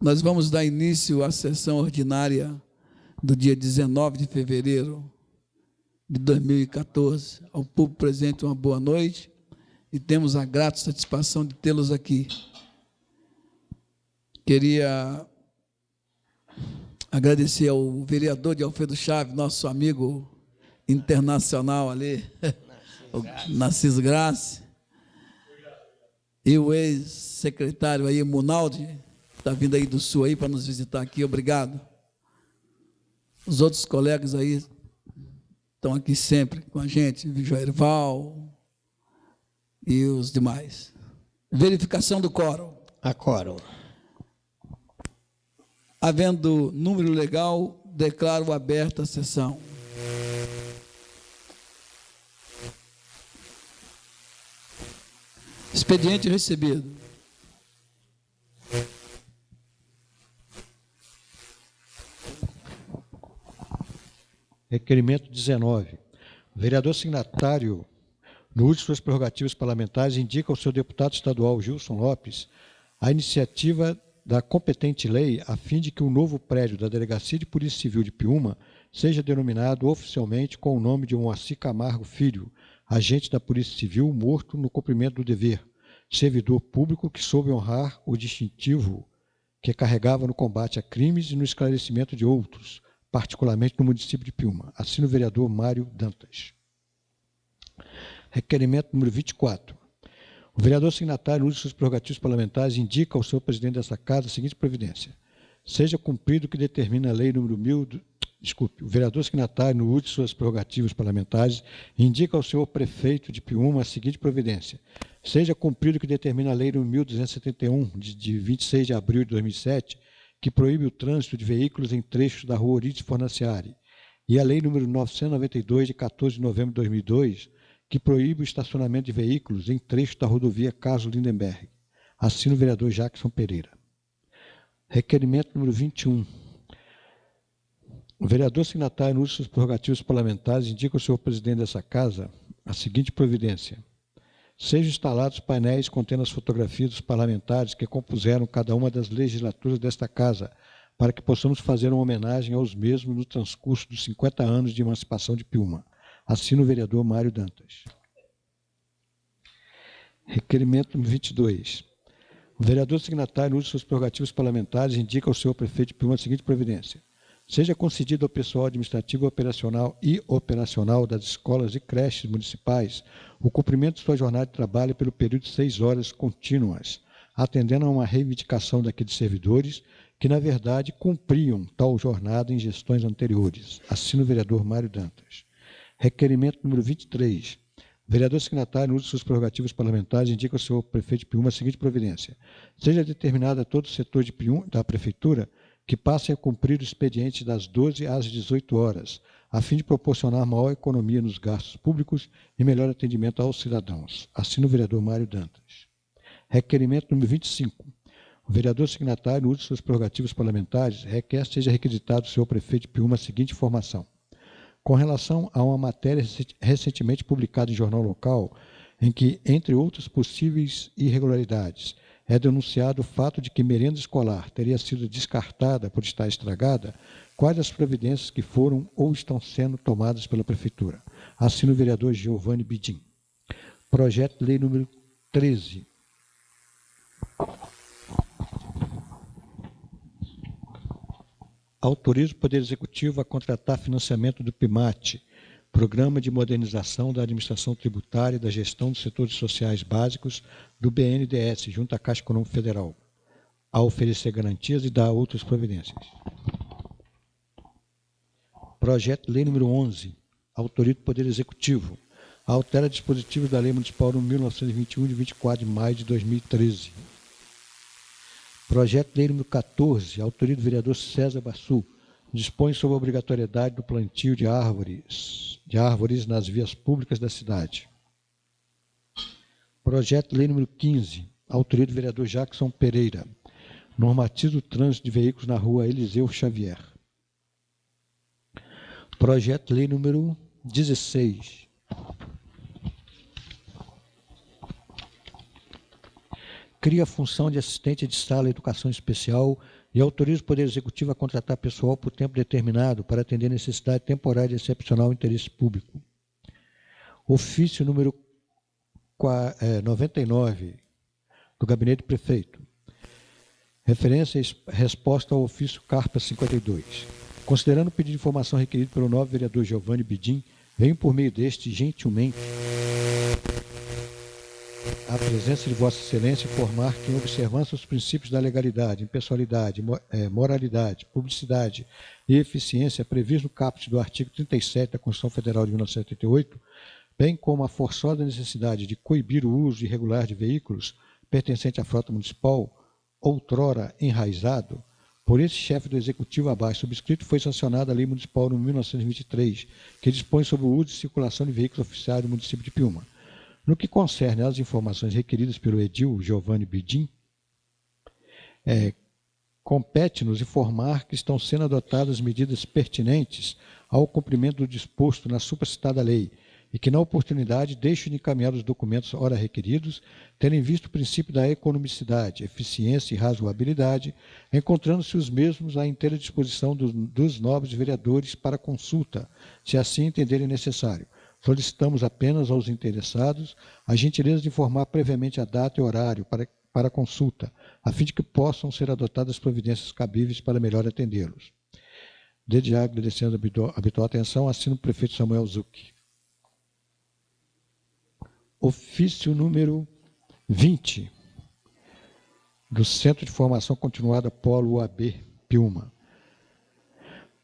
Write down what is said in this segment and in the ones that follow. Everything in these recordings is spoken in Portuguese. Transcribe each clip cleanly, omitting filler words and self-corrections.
Nós vamos dar início à sessão ordinária do dia 19 de fevereiro de 2014. Ao público presente, uma boa noite e temos a grata satisfação de tê-los aqui. Queria agradecer ao vereador de Alfredo Chaves, nosso amigo internacional ali, o Narciso Graça, e o ex-secretário aí, Munaldi, está vindo aí do Sul aí para nos visitar aqui, obrigado. Os outros colegas aí estão aqui sempre com a gente, Joerval e os demais. Verificação do quórum. A quórum. Havendo número legal, declaro aberta a sessão. Expediente recebido. Requerimento 19. O vereador signatário, no uso de suas prerrogativas parlamentares, indica ao seu deputado estadual Gilson Lopes a iniciativa da competente lei a fim de que o novo prédio da Delegacia de Polícia Civil de Piúma seja denominado oficialmente com o nome de Moacir Camargo Filho, agente da Polícia Civil morto no cumprimento do dever, servidor público que soube honrar o distintivo que carregava no combate a crimes e no esclarecimento de outros, particularmente no município de Piúma. Assina o vereador Mário Dantas. Requerimento número 24. O vereador signatário, no uso de suas prerrogativas parlamentares, indica ao senhor presidente dessa casa a seguinte providência. Seja cumprido o que determina a lei número 1000... O vereador signatário, no uso de suas prerrogativas parlamentares, indica ao senhor prefeito de Piúma a seguinte providência. Seja cumprido o que determina a lei número 1271, de 26 de abril de 2007, que proíbe o trânsito de veículos em trechos da rua Orides Fornaciari, e a lei número 992, de 14 de novembro de 2002, que proíbe o estacionamento de veículos em trecho da rodovia Carlos Lindenberg. Assina o vereador Jackson Pereira. Requerimento número 21. O vereador signatário, no uso de suas prerrogativas parlamentares, indica ao senhor presidente dessa casa a seguinte providência. Sejam instalados painéis contendo as fotografias dos parlamentares que compuseram cada uma das legislaturas desta casa, para que possamos fazer uma homenagem aos mesmos no transcurso dos 50 anos de emancipação de Piúma. Assina o vereador Mário Dantas. Requerimento 22. O vereador signatário, no uso de suas prerrogativas parlamentares, indica ao senhor prefeito de Piúma a seguinte providência. Seja concedido ao pessoal administrativo operacional das escolas e creches municipais o cumprimento de sua jornada de trabalho pelo período de 6 horas contínuas, atendendo a uma reivindicação daqueles servidores que, na verdade, cumpriam tal jornada em gestões anteriores. Assina o vereador Mário Dantas. Requerimento número 23. O vereador signatário, no uso de suas prerrogativas parlamentares, indica ao senhor prefeito de Piúma a seguinte providência. Seja determinado a todo o setor de Piúma, da prefeitura que passem a cumprir o expediente das 12 às 18 horas, a fim de proporcionar maior economia nos gastos públicos e melhor atendimento aos cidadãos. Assina o vereador Mário Dantas. Requerimento número 25. O vereador signatário, no uso de suas prerrogativas parlamentares, requer seja requisitado ao senhor prefeito de Piúma a seguinte informação. Com relação a uma matéria recentemente publicada em jornal local, em que, entre outras possíveis irregularidades, é denunciado o fato de que merenda escolar teria sido descartada por estar estragada, quais as providências que foram ou estão sendo tomadas pela Prefeitura. Assina o vereador Giovanni Bidim. Projeto de lei número 13. Autoriza o Poder Executivo a contratar financiamento do PIMAT, Programa de Modernização da Administração Tributária e da Gestão dos Setores Sociais Básicos do BNDES, junto à Caixa Econômica Federal, a oferecer garantias e dar outras providências. Projeto de lei número 11. Autoriza o Poder Executivo. Altera dispositivos da Lei Municipal número 1921, de 24 de maio de 2013. Projeto de lei número 14, autoriza o vereador César Bassu, dispõe sobre a obrigatoriedade do plantio de árvores nas vias públicas da cidade. Projeto de lei número 15, autoriza o vereador Jackson Pereira, normatiza o trânsito de veículos na rua Eliseu Xavier. Projeto de lei número 16, cria a função de assistente de sala de educação especial e autoriza o Poder Executivo a contratar pessoal por tempo determinado para atender necessidade temporária e excepcional ao interesse público. Ofício número 99 do Gabinete do Prefeito. Referência e resposta ao ofício Carpa 52. Considerando o pedido de informação requerido pelo novo vereador Giovanni Bidim, venho por meio deste, gentilmente, a presença de Vossa Excelência informar que, em observância aos princípios da legalidade, impessoalidade, moralidade, publicidade e eficiência previstos no caput do artigo 37 da Constituição Federal de 1978, bem como a forçosa necessidade de coibir o uso irregular de veículos pertencente à frota municipal, outrora enraizado, por esse chefe do Executivo abaixo subscrito, foi sancionada a Lei Municipal número 1923, que dispõe sobre o uso e circulação de veículos oficiais do município de Piúma. No que concerne às informações requeridas pelo edil Giovanni Bidim, compete-nos informar que estão sendo adotadas medidas pertinentes ao cumprimento do disposto na supracitada lei e que, na oportunidade, deixo de encaminhar os documentos ora requeridos, tendo em vista o princípio da economicidade, eficiência e razoabilidade, encontrando-se os mesmos à inteira disposição dos nobres vereadores para consulta, se assim entenderem necessário. Solicitamos apenas aos interessados a gentileza de informar previamente a data e horário para consulta, a fim de que possam ser adotadas providências cabíveis para melhor atendê-los. Desde já, agradecendo a habitual atenção, assino o prefeito Samuel Zucchi. Ofício número 20, do Centro de Formação Continuada Polo UAB Piúma.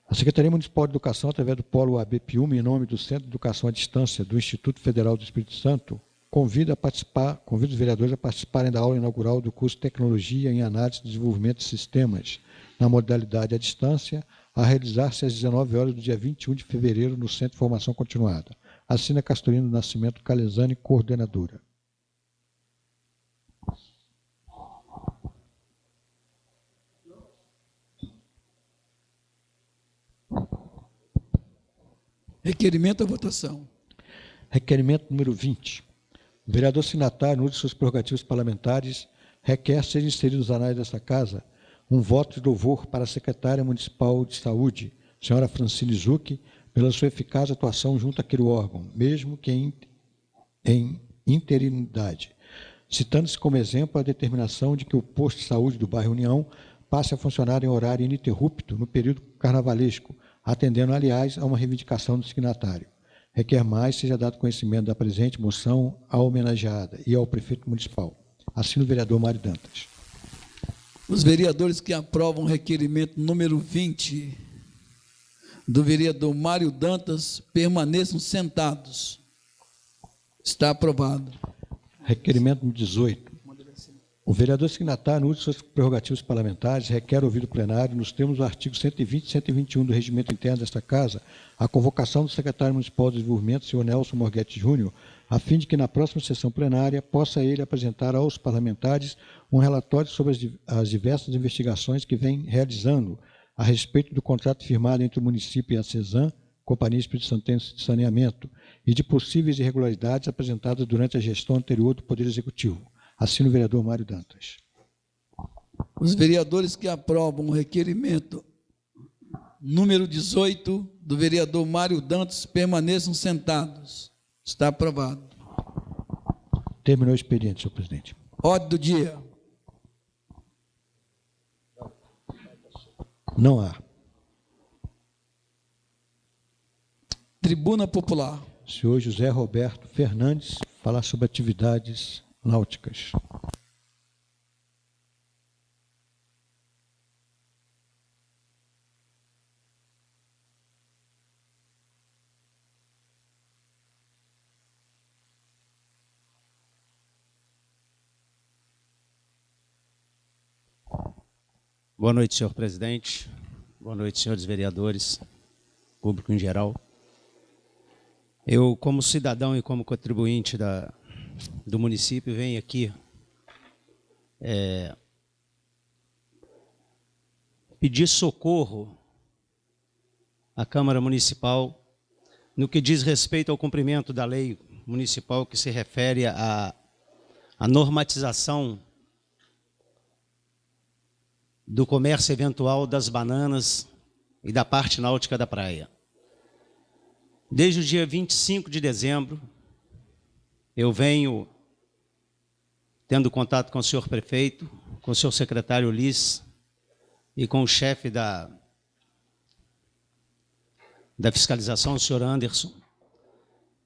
A Secretaria Municipal de Educação, através do Polo UAB Piúma, em nome do Centro de Educação à Distância do Instituto Federal do Espírito Santo, convida os vereadores a participarem da aula inaugural do curso Tecnologia em Análise e Desenvolvimento de Sistemas, na modalidade à distância, a realizar-se às 19 horas do dia 21 de fevereiro no Centro de Formação Continuada. Assina Castorino Nascimento Calesani, coordenadora. Requerimento à votação. Requerimento número 20. O vereador signatário, no uso de suas prerrogativas parlamentares, requer ser inserido nos anais desta Casa um voto de louvor para a secretária municipal de saúde, senhora Francine Zucchi, pela sua eficaz atuação junto àquele órgão, mesmo que em interinidade, citando-se como exemplo a determinação de que o posto de saúde do bairro União passe a funcionar em horário ininterrupto no período carnavalesco, atendendo, aliás, a uma reivindicação do signatário. Requer mais seja dado conhecimento da presente moção à homenageada e ao prefeito municipal. Assino o vereador Mário Dantas. Os vereadores que aprovam o requerimento número 20 do vereador Mário Dantas permaneçam sentados. Está aprovado. Requerimento número 18. O vereador signatário, no uso de suas prerrogativas parlamentares, requer ouvir o plenário, nos termos do artigo 120 e 121 do Regimento Interno desta Casa, a convocação do secretário municipal de Desenvolvimento, senhor Nelson Morguete Júnior, a fim de que, na próxima sessão plenária, possa ele apresentar aos parlamentares um relatório sobre as diversas investigações que vem realizando a respeito do contrato firmado entre o município e a CESAM, Companhia Espírito Santense de Saneamento, e de possíveis irregularidades apresentadas durante a gestão anterior do Poder Executivo. Assino o vereador Mário Dantas. Os vereadores que aprovam o requerimento número 18 do vereador Mário Dantas permaneçam sentados. Está aprovado. Terminou o expediente, senhor presidente. Ordem do dia. Não há. Tribuna Popular. Senhor José Roberto Fernandes, falar sobre atividades náuticas. Boa noite, senhor presidente. Boa noite, senhores vereadores, público em geral. Eu, como cidadão e como contribuinte do município, venho aqui pedir socorro à Câmara Municipal no que diz respeito ao cumprimento da lei municipal que se refere à normatização do comércio eventual das bananas e da parte náutica da praia. Desde o dia 25 de dezembro, eu venho tendo contato com o senhor prefeito, com o senhor secretário Ulisses e com o chefe da fiscalização, o senhor Anderson.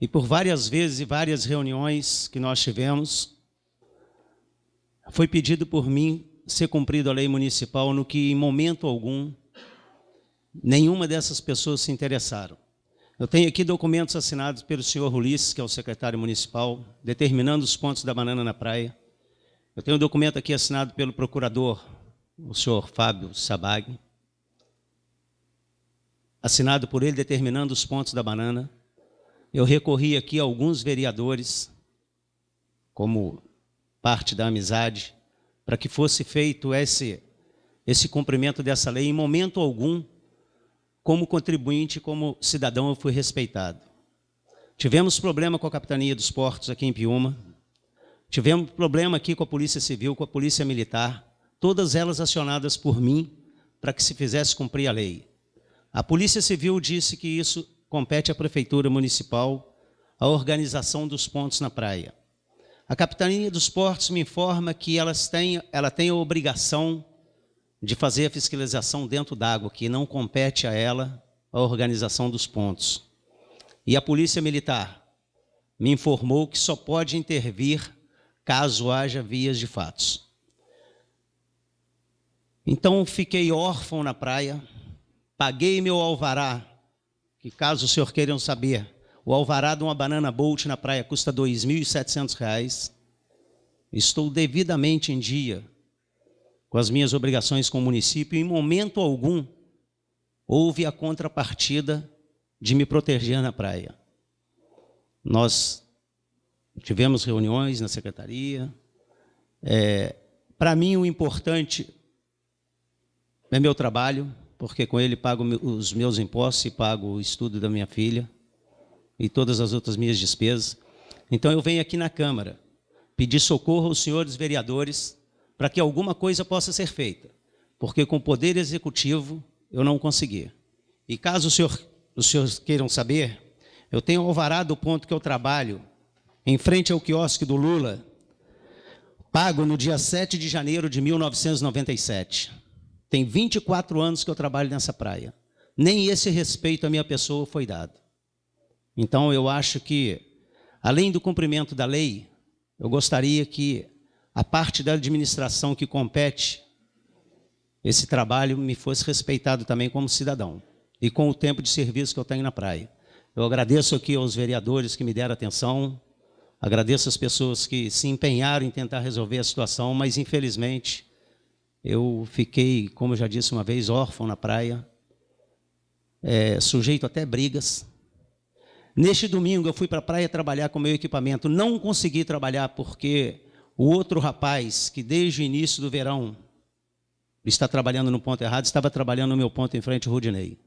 E por várias vezes e várias reuniões que nós tivemos, foi pedido por mim ser cumprida a lei municipal, no que, em momento algum, nenhuma dessas pessoas se interessaram. Eu tenho aqui documentos assinados pelo senhor Ulisses, que é o secretário municipal, determinando os pontos da banana na praia. Eu tenho um documento aqui assinado pelo procurador, o senhor Fábio Sabag, assinado por ele, determinando os pontos da banana. Eu recorri aqui a alguns vereadores, como parte da amizade, para que fosse feito esse cumprimento dessa lei. Em momento algum, como contribuinte, como cidadão, eu fui respeitado. Tivemos problema com a Capitania dos Portos aqui em Piúma, tivemos problema aqui com a Polícia Civil, com a Polícia Militar, todas elas acionadas por mim para que se fizesse cumprir a lei. A Polícia Civil disse que isso compete à Prefeitura Municipal, a organização dos pontos na praia. A Capitania dos Portos me informa que ela tem a obrigação de fazer a fiscalização dentro d'água, que não compete a ela a organização dos pontos. E a Polícia Militar me informou que só pode intervir caso haja vias de fatos. Então, fiquei órfão na praia, paguei meu alvará, que caso o senhor queiram saber, o alvará de uma banana boat na praia custa R$ 2.700. Estou devidamente em dia com as minhas obrigações com o município. Em momento algum, houve a contrapartida de me proteger na praia. Nós tivemos reuniões na secretaria. Para mim, o importante é meu trabalho, porque com ele pago os meus impostos e pago o estudo da minha filha e todas as outras minhas despesas. Então, eu venho aqui na Câmara pedir socorro aos senhores vereadores para que alguma coisa possa ser feita, porque com o Poder Executivo eu não consegui. E caso os senhores queiram saber, eu tenho alvará do ponto que eu trabalho, em frente ao quiosque do Lula, pago no dia 7 de janeiro de 1997. Tem 24 anos que eu trabalho nessa praia. Nem esse respeito à minha pessoa foi dado. Então, eu acho que, além do cumprimento da lei, eu gostaria que a parte da administração que compete esse trabalho me fosse respeitado também como cidadão e com o tempo de serviço que eu tenho na praia. Eu agradeço aqui aos vereadores que me deram atenção, agradeço às pessoas que se empenharam em tentar resolver a situação, mas, infelizmente, eu fiquei, como eu já disse uma vez, órfão na praia, sujeito até brigas. Neste domingo, eu fui para a praia trabalhar com o meu equipamento. Não consegui trabalhar porque o outro rapaz, que desde o início do verão está trabalhando no ponto errado, estava trabalhando no meu ponto em frente ao Rudinei.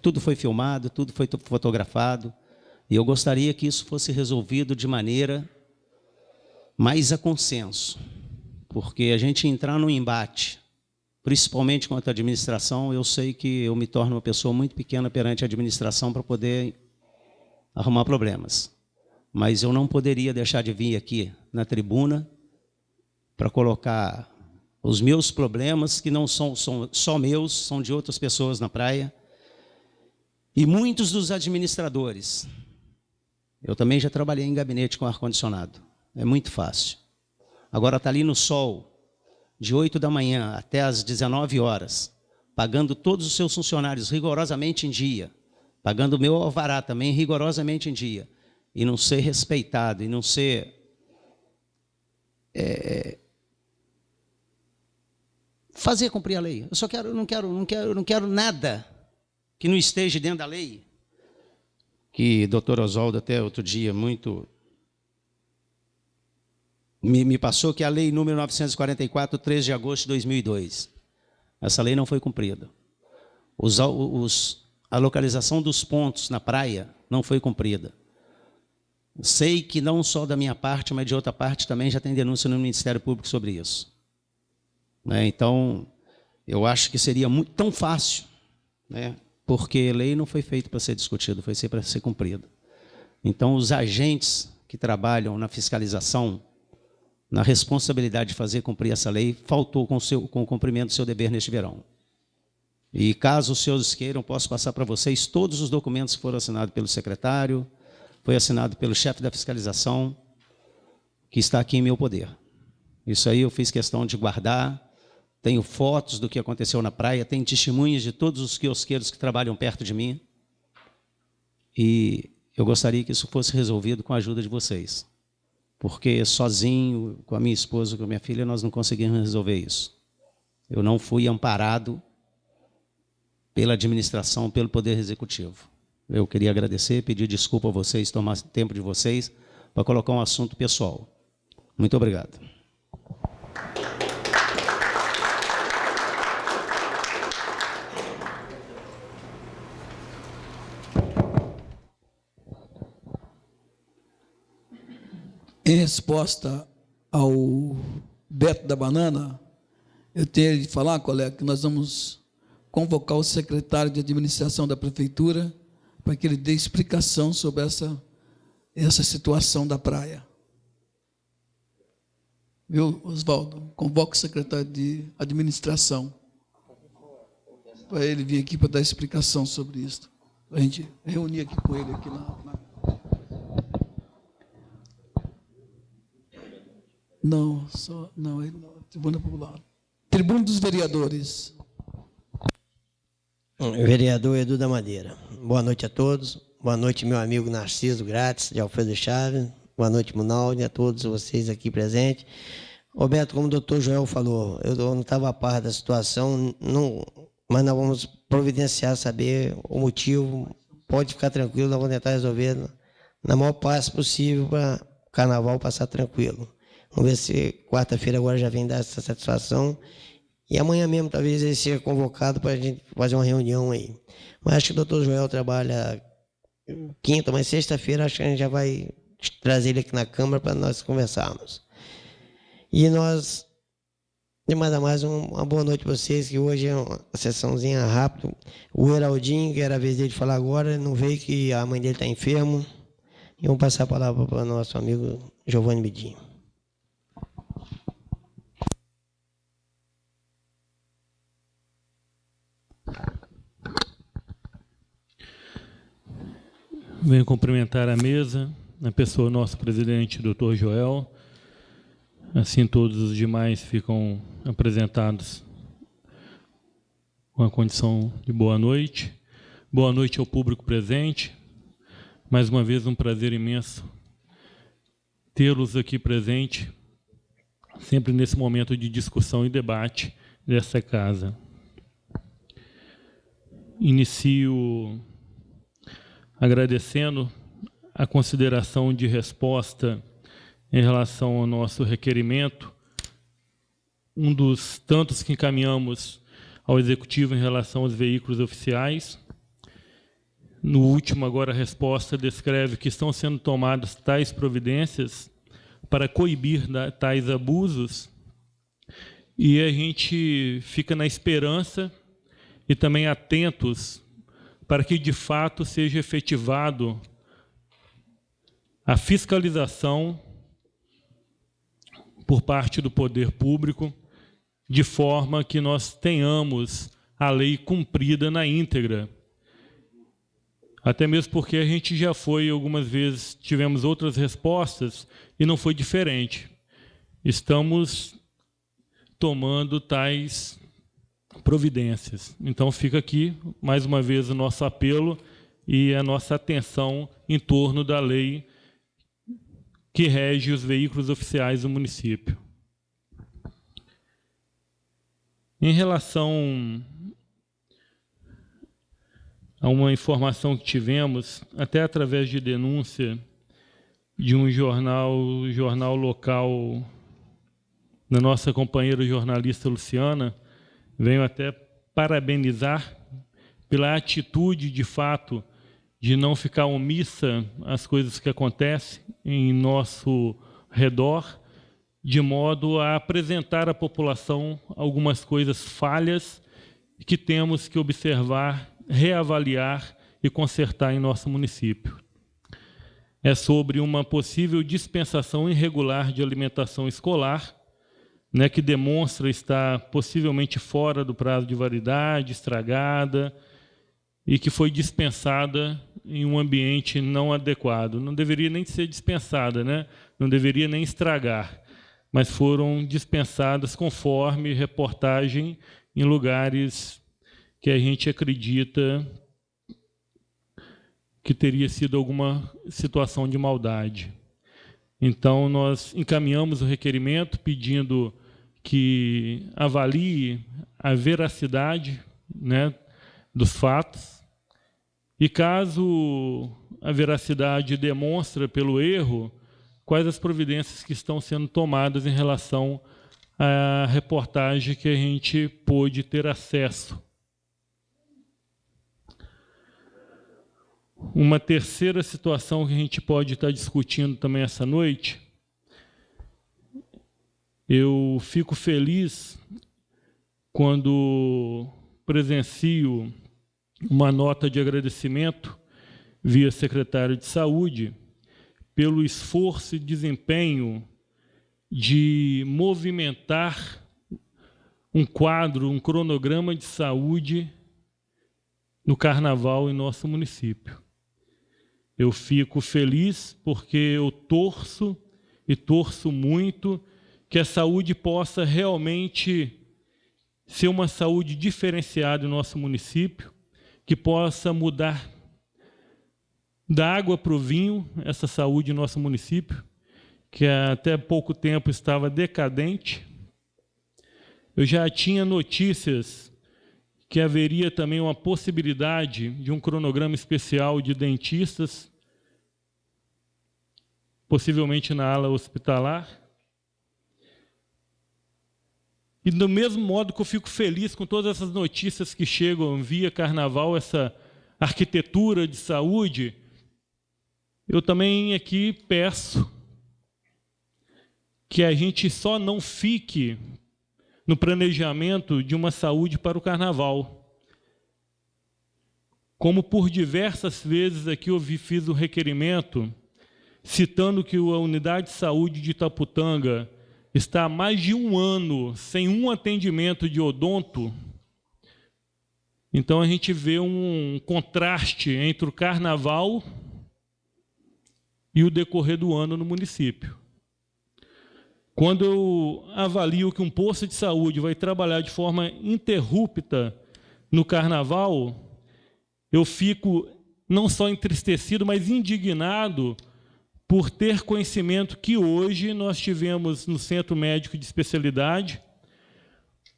Tudo foi filmado, tudo foi fotografado, e eu gostaria que isso fosse resolvido de maneira mais a consenso, porque a gente entrar num embate, principalmente contra a administração, eu sei que eu me torno uma pessoa muito pequena perante a administração para poder arrumar problemas. Mas eu não poderia deixar de vir aqui na tribuna para colocar os meus problemas, que não são só meus, são de outras pessoas na praia. E muitos dos administradores. Eu também já trabalhei em gabinete com ar-condicionado. É muito fácil. Agora está ali no sol, de 8 da manhã até as 19 horas, pagando todos os seus funcionários rigorosamente em dia, pagando o meu alvará também rigorosamente em dia, e não ser respeitado, e não ser fazer cumprir a lei. Eu só não quero nada que não esteja dentro da lei. Que o doutor Oswaldo até outro dia muito me passou, que é a lei número 944, 13 de agosto de 2002. Essa lei não foi cumprida. A localização dos pontos na praia não foi cumprida. Sei que não só da minha parte, mas de outra parte também já tem denúncia no Ministério Público sobre isso. né? Então, eu acho que seria tão fácil, né? Porque lei não foi feita para ser discutida, foi para ser cumprida. Então, os agentes que trabalham na fiscalização, na responsabilidade de fazer cumprir essa lei, faltou com o cumprimento do seu dever neste verão. E caso os senhores queiram, posso passar para vocês todos os documentos que foram assinados pelo secretário, foi assinado pelo chefe da fiscalização, que está aqui em meu poder. Isso aí eu fiz questão de guardar, tenho fotos do que aconteceu na praia, tenho testemunhas de todos os quiosqueiros que trabalham perto de mim, e eu gostaria que isso fosse resolvido com a ajuda de vocês, porque sozinho, com a minha esposa, com a minha filha, nós não conseguimos resolver isso. Eu não fui amparado pela administração, pelo Poder Executivo. Eu queria agradecer, pedir desculpa a vocês, tomar tempo de vocês, para colocar um assunto pessoal. Muito obrigado. Em resposta ao Beto da Banana, eu tenho de falar, colega, que nós vamos convocar o secretário de administração da prefeitura para que ele dê explicação sobre essa situação da praia. Viu, Oswaldo? Convoca o secretário de administração para ele vir aqui para dar explicação sobre isso. A gente reunir aqui com ele aqui Não, ele não. Tribuna Popular. Tribuna dos Vereadores. Vereador Edu da Madeira. Boa noite a todos. Boa noite, meu amigo Narciso Grátis, de Alfredo Chaves. Boa noite, Munaldi, a todos vocês aqui presentes. Roberto, como o doutor Joel falou, eu não estava a par da situação, mas nós vamos providenciar, saber o motivo. Pode ficar tranquilo, nós vamos tentar resolver na maior paz possível para o carnaval passar tranquilo. Vamos ver se quarta-feira agora já vem dar essa satisfação. E amanhã mesmo talvez ele seja convocado para a gente fazer uma reunião aí. Mas acho que o doutor Joel trabalha quinta, mas sexta-feira acho que a gente já vai trazer ele aqui na Câmara para nós conversarmos. E nós, de mais a mais, uma boa noite para vocês, que hoje é uma sessãozinha rápida. O Heraldinho, que era a vez dele de falar agora, não veio que a mãe dele está enfermo. E vamos passar a palavra para o nosso amigo Giovanni Midinho. Venho cumprimentar a mesa, na pessoa do nosso presidente, doutor Joel. Assim todos os demais ficam apresentados com a condição de boa noite. Boa noite ao público presente. Mais uma vez, um prazer imenso tê-los aqui presente, sempre nesse momento de discussão e debate dessa casa. Inicio agradecendo a consideração de resposta em relação ao nosso requerimento, um dos tantos que encaminhamos ao Executivo em relação aos veículos oficiais. No último, agora, a resposta descreve que estão sendo tomadas tais providências para coibir tais abusos, e a gente fica na esperança e também atentos para que, de fato, seja efetivado a fiscalização por parte do poder público, de forma que nós tenhamos a lei cumprida na íntegra. Até mesmo porque a gente já foi, algumas vezes, tivemos outras respostas e não foi diferente. Estamos tomando tais providências. Então, fica aqui, mais uma vez, o nosso apelo e a nossa atenção em torno da lei que rege os veículos oficiais do município. Em relação a uma informação que tivemos, até através de denúncia de um jornal local, da nossa companheira jornalista Luciana, venho até parabenizar pela atitude, de fato, de não ficar omissa às coisas que acontecem em nosso redor, de modo a apresentar à população algumas coisas falhas que temos que observar, reavaliar e consertar em nosso município. É sobre uma possível dispensação irregular de alimentação escolar, né, que demonstra estar possivelmente fora do prazo de validade, estragada, e que foi dispensada em um ambiente não adequado. Não deveria nem ser dispensada, né? Não deveria nem estragar, mas foram dispensadas conforme reportagem em lugares que a gente acredita que teria sido alguma situação de maldade. Então, nós encaminhamos o requerimento pedindo que avalie a veracidade, né, dos fatos, e caso a veracidade demonstre pelo erro, quais as providências que estão sendo tomadas em relação à reportagem que a gente pôde ter acesso. Uma terceira situação que a gente pode estar discutindo também essa noite, eu fico feliz quando presencio uma nota de agradecimento via secretário de Saúde pelo esforço e desempenho de movimentar um quadro, um cronograma de saúde no Carnaval em nosso município. Eu fico feliz porque eu torço e torço muito que a saúde possa realmente ser uma saúde diferenciada em nosso município, que possa mudar da água para o vinho essa saúde em nosso município, que até pouco tempo estava decadente. Eu já tinha notícias que haveria também uma possibilidade de um cronograma especial de dentistas, possivelmente na ala hospitalar. E do mesmo modo que eu fico feliz com todas essas notícias que chegam via Carnaval, essa arquitetura de saúde, eu também aqui peço que a gente só não fique no planejamento de uma saúde para o Carnaval. Como por diversas vezes aqui eu fiz um requerimento, citando que a Unidade de Saúde de Itaputanga está há mais de um ano sem um atendimento de odonto. Então a gente vê um contraste entre o Carnaval e o decorrer do ano no município. Quando eu avalio que um posto de saúde vai trabalhar de forma ininterrupta no Carnaval, eu fico não só entristecido, mas indignado por ter conhecimento que hoje nós tivemos no Centro Médico de Especialidade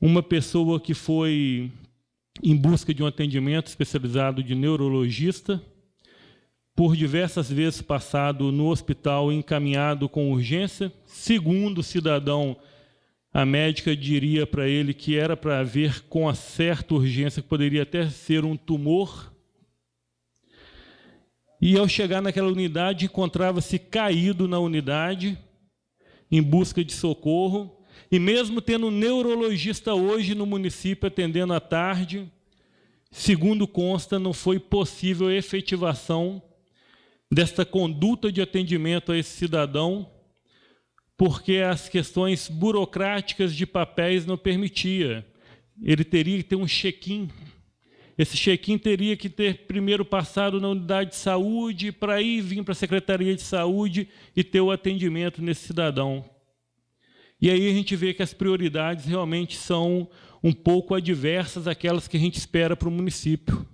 uma pessoa que foi em busca de um atendimento especializado de neurologista, por diversas vezes passado no hospital encaminhado com urgência. Segundo o cidadão, a médica diria para ele que era para ver com a certa urgência, que poderia até ser um tumor. E ao chegar naquela unidade, encontrava-se caído na unidade, em busca de socorro. E mesmo tendo um neurologista hoje no município atendendo à tarde, segundo consta, não foi possível a efetivação desta conduta de atendimento a esse cidadão, porque as questões burocráticas de papéis não permitia. Ele teria que ter um check-in. Esse check-in teria que ter primeiro passado na unidade de saúde, para aí vir para a Secretaria de Saúde e ter o atendimento nesse cidadão. E aí a gente vê que as prioridades realmente são um pouco adversas àquelas que a gente espera para o município.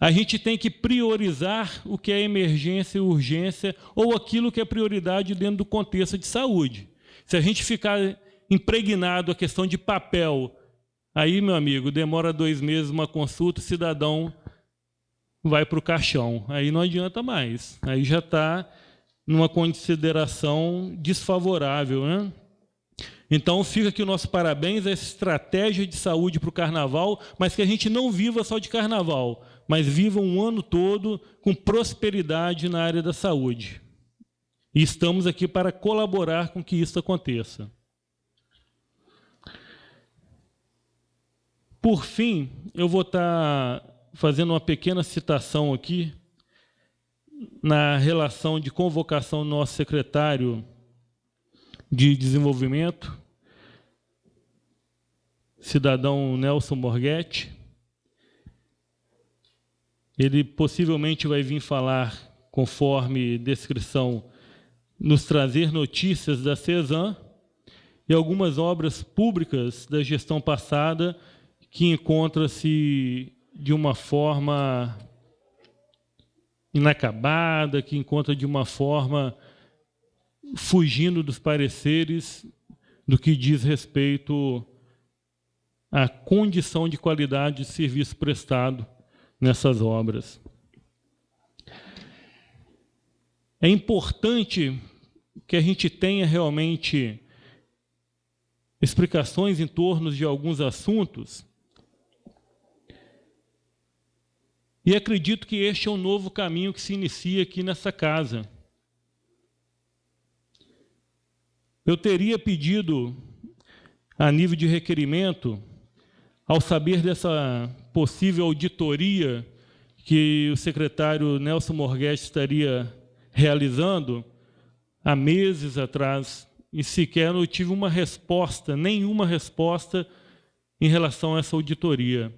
A gente tem que priorizar o que é emergência e urgência, ou aquilo que é prioridade dentro do contexto de saúde. Se a gente ficar impregnado a questão de papel, aí, meu amigo, demora 2 meses uma consulta, o cidadão vai para o caixão. Aí não adianta mais. Aí já está numa consideração desfavorável, né? Então, fica aqui o nosso parabéns a essa estratégia de saúde para o Carnaval, mas que a gente não viva só de Carnaval, mas viva um ano todo com prosperidade na área da saúde. E estamos aqui para colaborar com que isso aconteça. Por fim, eu vou estar fazendo uma pequena citação aqui na relação de convocação do nosso secretário de Desenvolvimento, cidadão Nelson Borghetti. Ele possivelmente vai vir falar, conforme descrição, nos trazer notícias da CESAM e algumas obras públicas da gestão passada que encontra-se de uma forma inacabada, que encontra de uma forma fugindo dos pareceres do que diz respeito à condição de qualidade de serviço prestado nessas obras. É importante que a gente tenha realmente explicações em torno de alguns assuntos, e acredito que este é um novo caminho que se inicia aqui nessa casa. Eu teria pedido, a nível de requerimento, ao saber dessa possível auditoria que o secretário Nelson Borghetti estaria realizando há meses atrás, e sequer eu tive uma resposta, nenhuma resposta em relação a essa auditoria.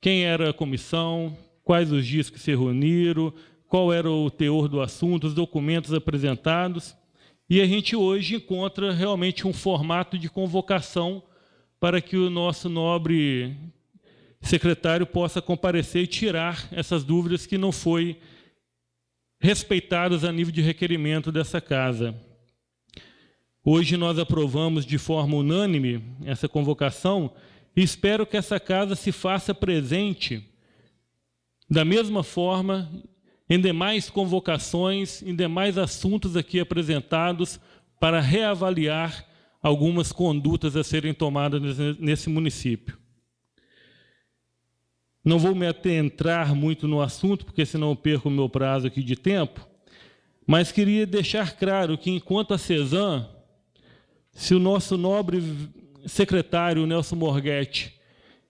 Quem era a comissão, quais os dias que se reuniram, qual era o teor do assunto, os documentos apresentados. E a gente hoje encontra realmente um formato de convocação para que o nosso nobre secretário possa comparecer e tirar essas dúvidas que não foi respeitadas a nível de requerimento dessa casa. Hoje nós aprovamos de forma unânime essa convocação e espero que essa casa se faça presente da mesma forma em demais convocações, em demais assuntos aqui apresentados para reavaliar algumas condutas a serem tomadas nesse município. Não vou me adentrar muito no assunto, porque senão eu perco o meu prazo aqui de tempo, mas queria deixar claro que, enquanto a CESAM, se o nosso nobre secretário Nelson Borghetti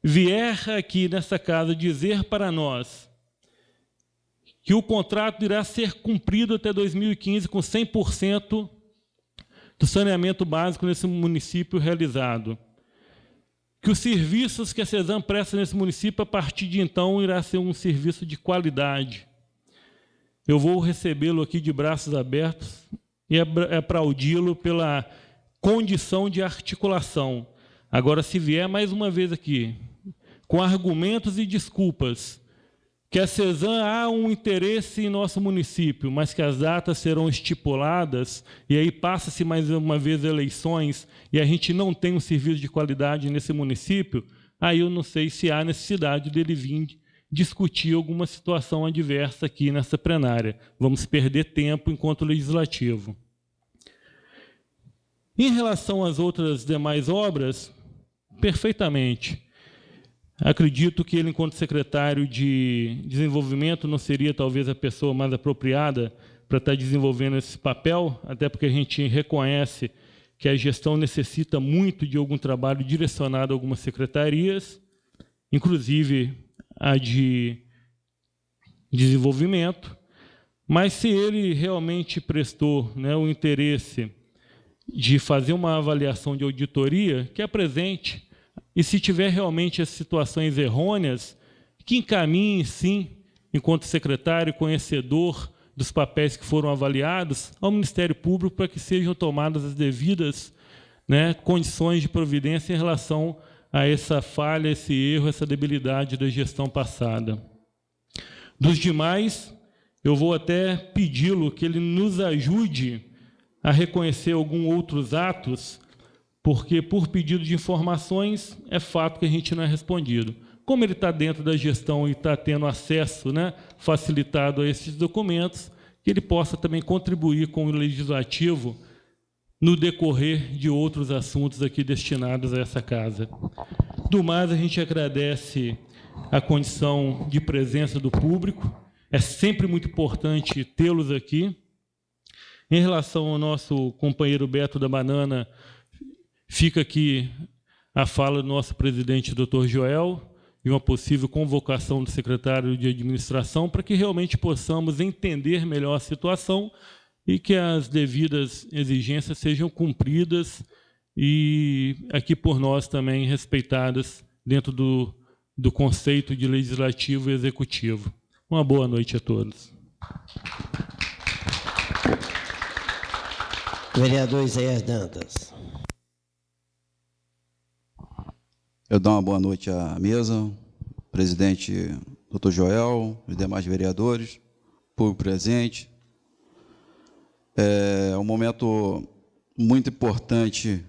vier aqui nessa casa dizer para nós que o contrato irá ser cumprido até 2015 com 100% do saneamento básico nesse município realizado, que os serviços que a CESAM presta nesse município, a partir de então, irá ser um serviço de qualidade. Eu vou recebê-lo aqui de braços abertos e aplaudi-lo pela condição de articulação. Agora, se vier mais uma vez aqui, com argumentos e desculpas, que a CESAM há um interesse em nosso município, mas que as datas serão estipuladas, e aí passa-se mais uma vez eleições, e a gente não tem um serviço de qualidade nesse município, aí eu não sei se há necessidade dele vir discutir alguma situação adversa aqui nessa plenária. Vamos perder tempo enquanto legislativo. Em relação às outras demais obras, perfeitamente. Acredito que ele, enquanto secretário de Desenvolvimento, não seria talvez a pessoa mais apropriada para estar desenvolvendo esse papel, até porque a gente reconhece que a gestão necessita muito de algum trabalho direcionado a algumas secretarias, inclusive a de Desenvolvimento, mas se ele realmente prestou, né, o interesse de fazer uma avaliação de auditoria, que apresente. E se tiver realmente as situações errôneas, que encaminhe, sim, enquanto secretário, conhecedor dos papéis que foram avaliados, ao Ministério Público para que sejam tomadas as devidas, né, condições de providência em relação a essa falha, esse erro, essa debilidade da gestão passada. Dos demais, eu vou até pedi-lo que ele nos ajude a reconhecer alguns outros atos, porque, por pedido de informações, é fato que a gente não é respondido. Como ele está dentro da gestão e está tendo acesso, né, facilitado a esses documentos, que ele possa também contribuir com o legislativo no decorrer de outros assuntos aqui destinados a essa casa. Do mais, a gente agradece a condição de presença do público. É sempre muito importante tê-los aqui. Em relação ao nosso companheiro Beto da Banana, fica aqui a fala do nosso presidente, Dr. Joel, e uma possível convocação do secretário de administração para que realmente possamos entender melhor a situação e que as devidas exigências sejam cumpridas e aqui por nós também respeitadas dentro do conceito de legislativo e executivo. Uma boa noite a todos. Vereador Isaías Dantas. Eu dou uma boa noite à mesa, presidente Dr. Joel, os demais vereadores, público presente. É um momento muito importante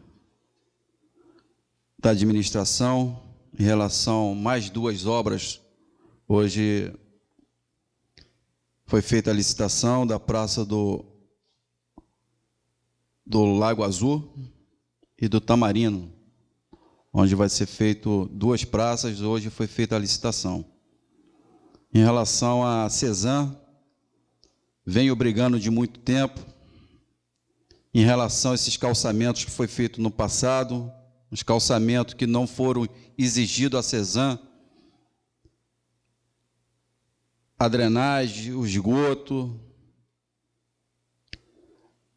da administração em relação a mais 2 obras. Hoje foi feita a licitação da praça do Lago Azul e do Tamarino, onde vai ser feito 2 praças. Hoje foi feita a licitação. Em relação à Cesan, venho brigando de muito tempo em relação a esses calçamentos que foi feito no passado, os calçamentos que não foram exigidos à Cesan, a drenagem, o esgoto.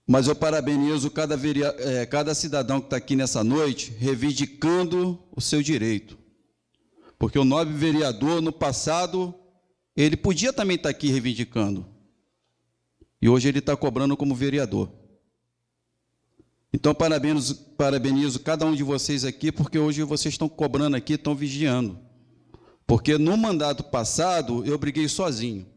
Mas eu parabenizo cada cidadão que está aqui nessa noite, reivindicando o seu direito. Porque o nobre vereador, no passado, ele podia também estar aqui reivindicando. E hoje ele está cobrando como vereador. Então, parabenizo cada um de vocês aqui, porque hoje vocês estão cobrando aqui, estão vigiando. Porque no mandato passado, eu briguei sozinho.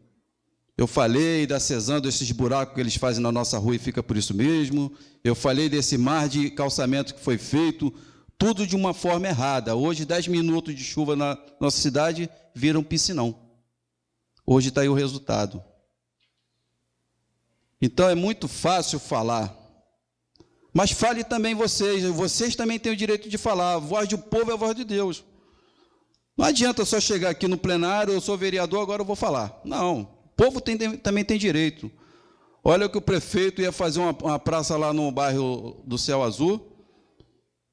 Eu falei da Cesan, desses buracos que eles fazem na nossa rua e fica por isso mesmo. Eu falei desse mar de calçamento que foi feito, tudo de uma forma errada. Hoje, 10 minutos de chuva na nossa cidade viram piscinão. Hoje está aí o resultado. Então, é muito fácil falar. Mas fale também vocês também têm o direito de falar. A voz do povo é a voz de Deus. Não adianta só chegar aqui no plenário, eu sou vereador, agora eu vou falar. Não, o povo também tem direito. Olha que o prefeito ia fazer uma praça lá no bairro do Céu Azul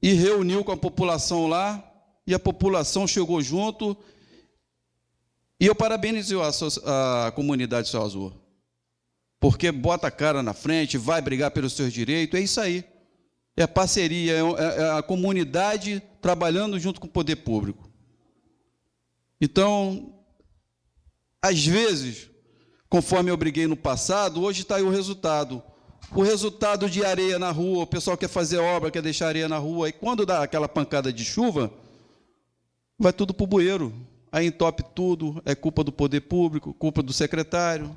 e reuniu com a população lá, e a população chegou junto, e eu parabenizo a comunidade do Céu Azul, porque bota a cara na frente, vai brigar pelos seus direitos, é isso aí. É parceria, é a comunidade trabalhando junto com o poder público. Então, às vezes, conforme eu briguei no passado, hoje está aí o resultado. O resultado de areia na rua, o pessoal quer fazer obra, quer deixar areia na rua, e quando dá aquela pancada de chuva, vai tudo para o bueiro. Aí entope tudo, é culpa do poder público, culpa do secretário.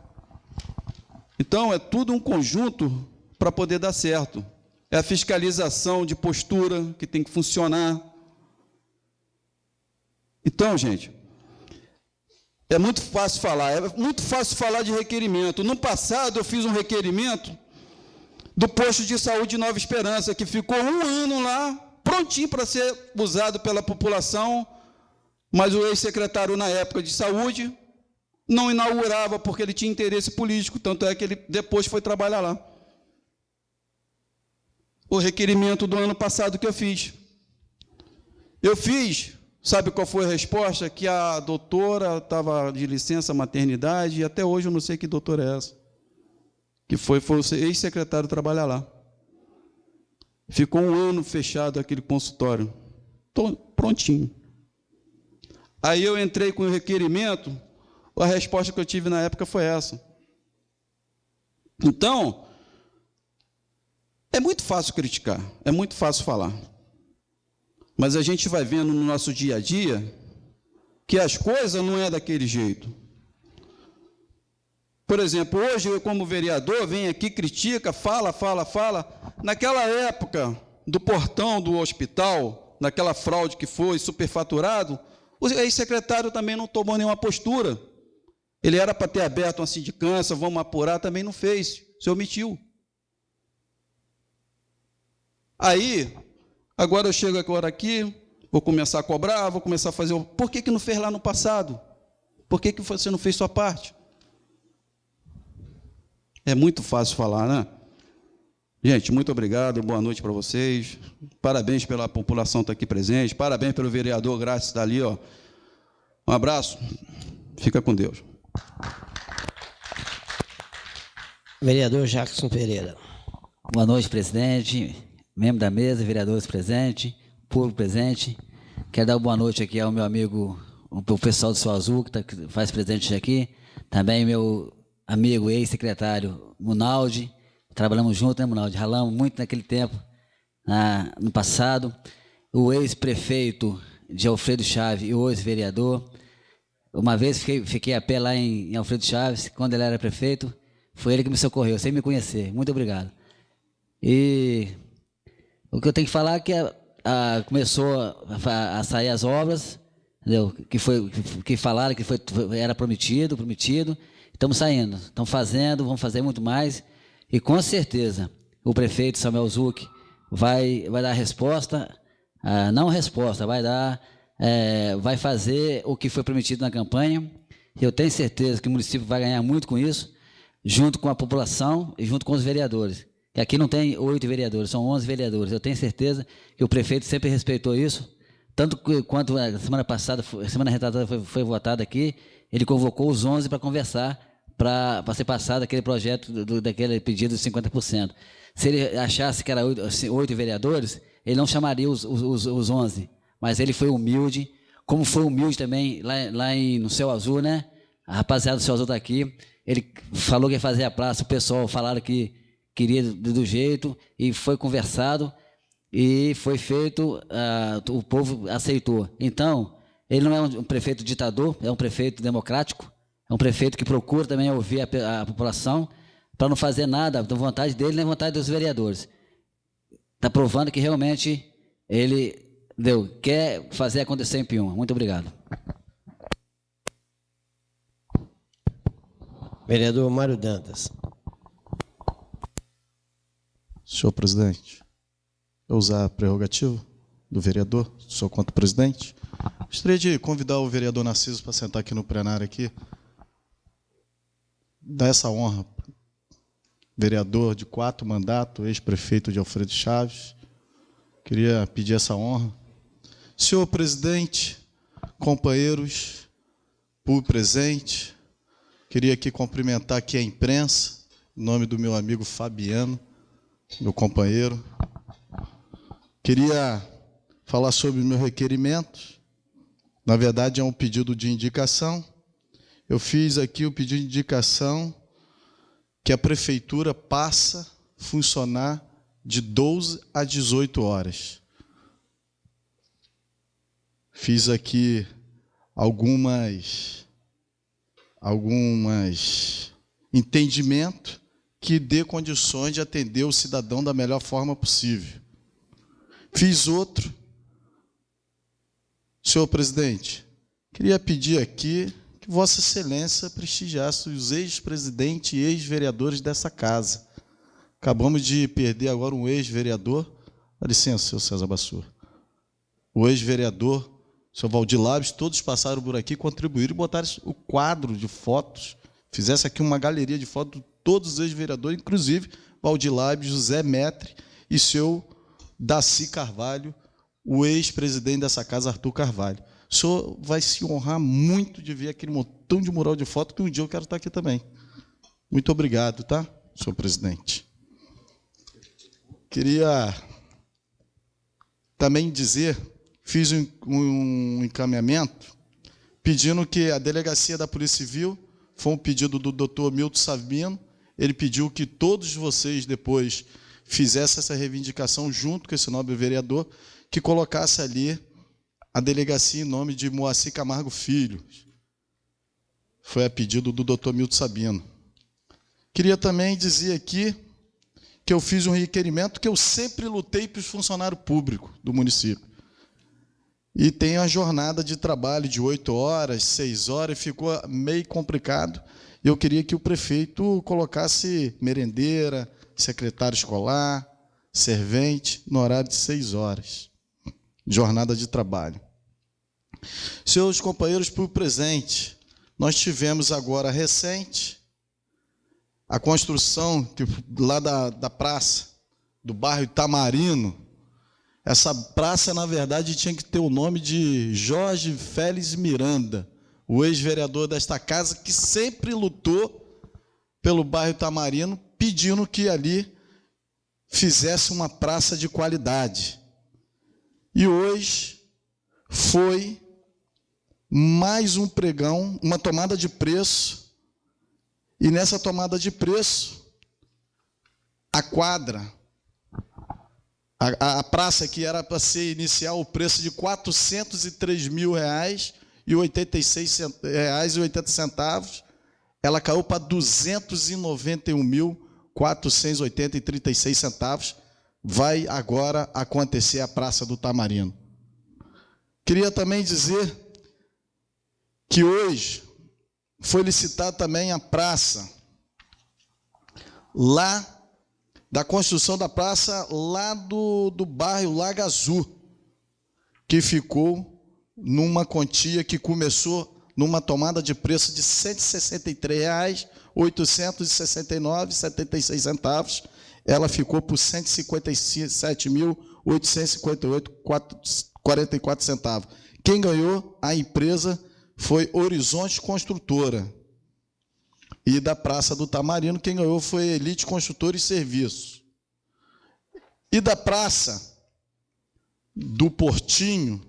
Então, é tudo um conjunto para poder dar certo. É a fiscalização de postura que tem que funcionar. Então, gente, é muito fácil falar de requerimento. No passado, eu fiz um requerimento do posto de saúde de Nova Esperança, que ficou 1 ano lá, prontinho para ser usado pela população, mas o ex-secretário, na época de saúde, não inaugurava porque ele tinha interesse político, tanto é que ele depois foi trabalhar lá. O requerimento do ano passado que eu fiz. Sabe qual foi a resposta? Que a doutora estava de licença maternidade, e até hoje eu não sei que doutora é essa. Que foi o ex-secretário trabalhar lá. Ficou 1 ano fechado aquele consultório. Prontinho. Aí eu entrei com o requerimento, a resposta que eu tive na época foi essa. Então, é muito fácil criticar, é muito fácil falar. Mas a gente vai vendo no nosso dia a dia que as coisas não é daquele jeito. Por exemplo, hoje eu, como vereador, venho aqui, critica, fala. Naquela época do portão do hospital, naquela fraude que foi, superfaturado, o ex-secretário também não tomou nenhuma postura. Ele era para ter aberto uma sindicância, vamos apurar, também não fez, se omitiu. Aí, agora eu chego agora aqui, vou começar a cobrar, vou começar a fazer... Por que não fez lá no passado? Por que você não fez sua parte? É muito fácil falar, né? Gente, muito obrigado, boa noite para vocês. Parabéns pela população estar aqui presente, parabéns pelo vereador Grátis estar ali, ó. Um abraço, fica com Deus. Vereador Jackson Pereira. Boa noite, presidente, membro da mesa, vereadores presentes, público presente. Quero dar uma boa noite aqui ao meu amigo, o pessoal do Sol Azul, que faz presente aqui. Também meu amigo ex-secretário Munaldi. Trabalhamos juntos, né, Munaldi? Ralamos muito naquele tempo, no passado. O ex-prefeito de Alfredo Chaves e o ex-vereador. Uma vez fiquei a pé lá em Alfredo Chaves, quando ele era prefeito. Foi ele que me socorreu, sem me conhecer. Muito obrigado. E o que eu tenho que falar é que começou a sair as obras, entendeu? Que falaram que era prometido. Estamos saindo, estamos fazendo, vamos fazer muito mais. E com certeza o prefeito Samuel Zucchi vai dar resposta, vai fazer o que foi prometido na campanha. Eu tenho certeza que o município vai ganhar muito com isso, junto com a população e junto com os vereadores. Que aqui não tem 8 vereadores, são 11 vereadores. Eu tenho certeza que o prefeito sempre respeitou isso, tanto quanto a semana retrasada foi votada aqui, ele convocou os 11 para conversar, para ser passado aquele projeto, daquele pedido de 50%. Se ele achasse que era 8 vereadores, ele não chamaria os 11, mas ele foi humilde, como foi humilde também lá no Céu Azul, né? A rapaziada do Céu Azul está aqui, ele falou que ia fazer a praça, o pessoal falaram que queria do jeito, e foi conversado, e foi feito, o povo aceitou. Então, ele não é um prefeito ditador, é um prefeito democrático, é um prefeito que procura também ouvir a população, para não fazer nada da vontade dele nem da vontade dos vereadores. Está provando que realmente ele quer fazer acontecer em Piúma. Muito obrigado. Vereador Mário Dantas. Senhor presidente, eu usar a prerrogativa do vereador, sou contra o presidente. Gostaria de convidar o vereador Narciso para sentar aqui no plenário aqui. Dar essa honra. Vereador de 4 mandatos, ex-prefeito de Alfredo Chaves. Queria pedir essa honra. Senhor presidente, companheiros, público presente, queria aqui cumprimentar aqui a imprensa, em nome do meu amigo Fabiano, meu companheiro. Queria falar sobre o meu requerimento. Na verdade, é um pedido de indicação. Eu fiz aqui o pedido de indicação que a prefeitura passa a funcionar de 12 a 18 horas. Fiz aqui algumas entendimentos que dê condições de atender o cidadão da melhor forma possível. Fiz outro. Senhor presidente, queria pedir aqui que Vossa Excelência prestigiasse os ex-presidentes e ex-vereadores dessa casa. Acabamos de perder agora um ex-vereador. Dá licença, senhor César Bassur. O ex-vereador, senhor Valdir Labes, todos passaram por aqui, contribuíram e botaram o quadro de fotos, fizesse aqui uma galeria de fotos de todos os ex-vereadores, inclusive Valdir Labes, José Metre e seu Daci Carvalho, o ex-presidente dessa casa, Arthur Carvalho. O senhor vai se honrar muito de ver aquele montão de mural de foto, que um dia eu quero estar aqui também. Muito obrigado, tá, senhor presidente? Queria também dizer, fiz um encaminhamento pedindo que a delegacia da Polícia Civil, foi um pedido do doutor Milton Sabino, ele pediu que todos vocês depois fizessem essa reivindicação junto com esse nobre vereador, que colocasse ali a delegacia em nome de Moacir Camargo Filho. Foi a pedido do doutor Milton Sabino. Queria também dizer aqui que eu fiz um requerimento que eu sempre lutei para os funcionários públicos do município. E tem a jornada de trabalho de 8 horas, 6 horas, e ficou meio complicado. Eu queria que o prefeito colocasse merendeira, secretário escolar, servente, no horário de 6 horas. Jornada de trabalho. Senhores companheiros, por presente, nós tivemos agora recente a construção lá da praça, do bairro Itamarino. Essa praça, na verdade, tinha que ter o nome de Jorge Félix Miranda, o ex-vereador desta casa, que sempre lutou pelo bairro Itamarino, pedindo que ali fizesse uma praça de qualidade. E hoje foi mais um pregão, uma tomada de preço, e nessa tomada de preço, a quadra, a praça que era para ser inicial o preço de R$ 403.086,80, ela caiu para R$ 291.480,36. Vai agora acontecer a Praça do Tamarino. Queria também dizer que hoje foi licitada também a praça lá da construção da praça lá do bairro Lago Azul, que ficou numa quantia que começou numa tomada de preço de R$ 163.869,76. Ela ficou por R$ 157.858,44. Quem ganhou a empresa foi Horizonte Construtora. E da Praça do Tamarino, quem ganhou foi Elite Construtora e Serviço. E da Praça do Portinho,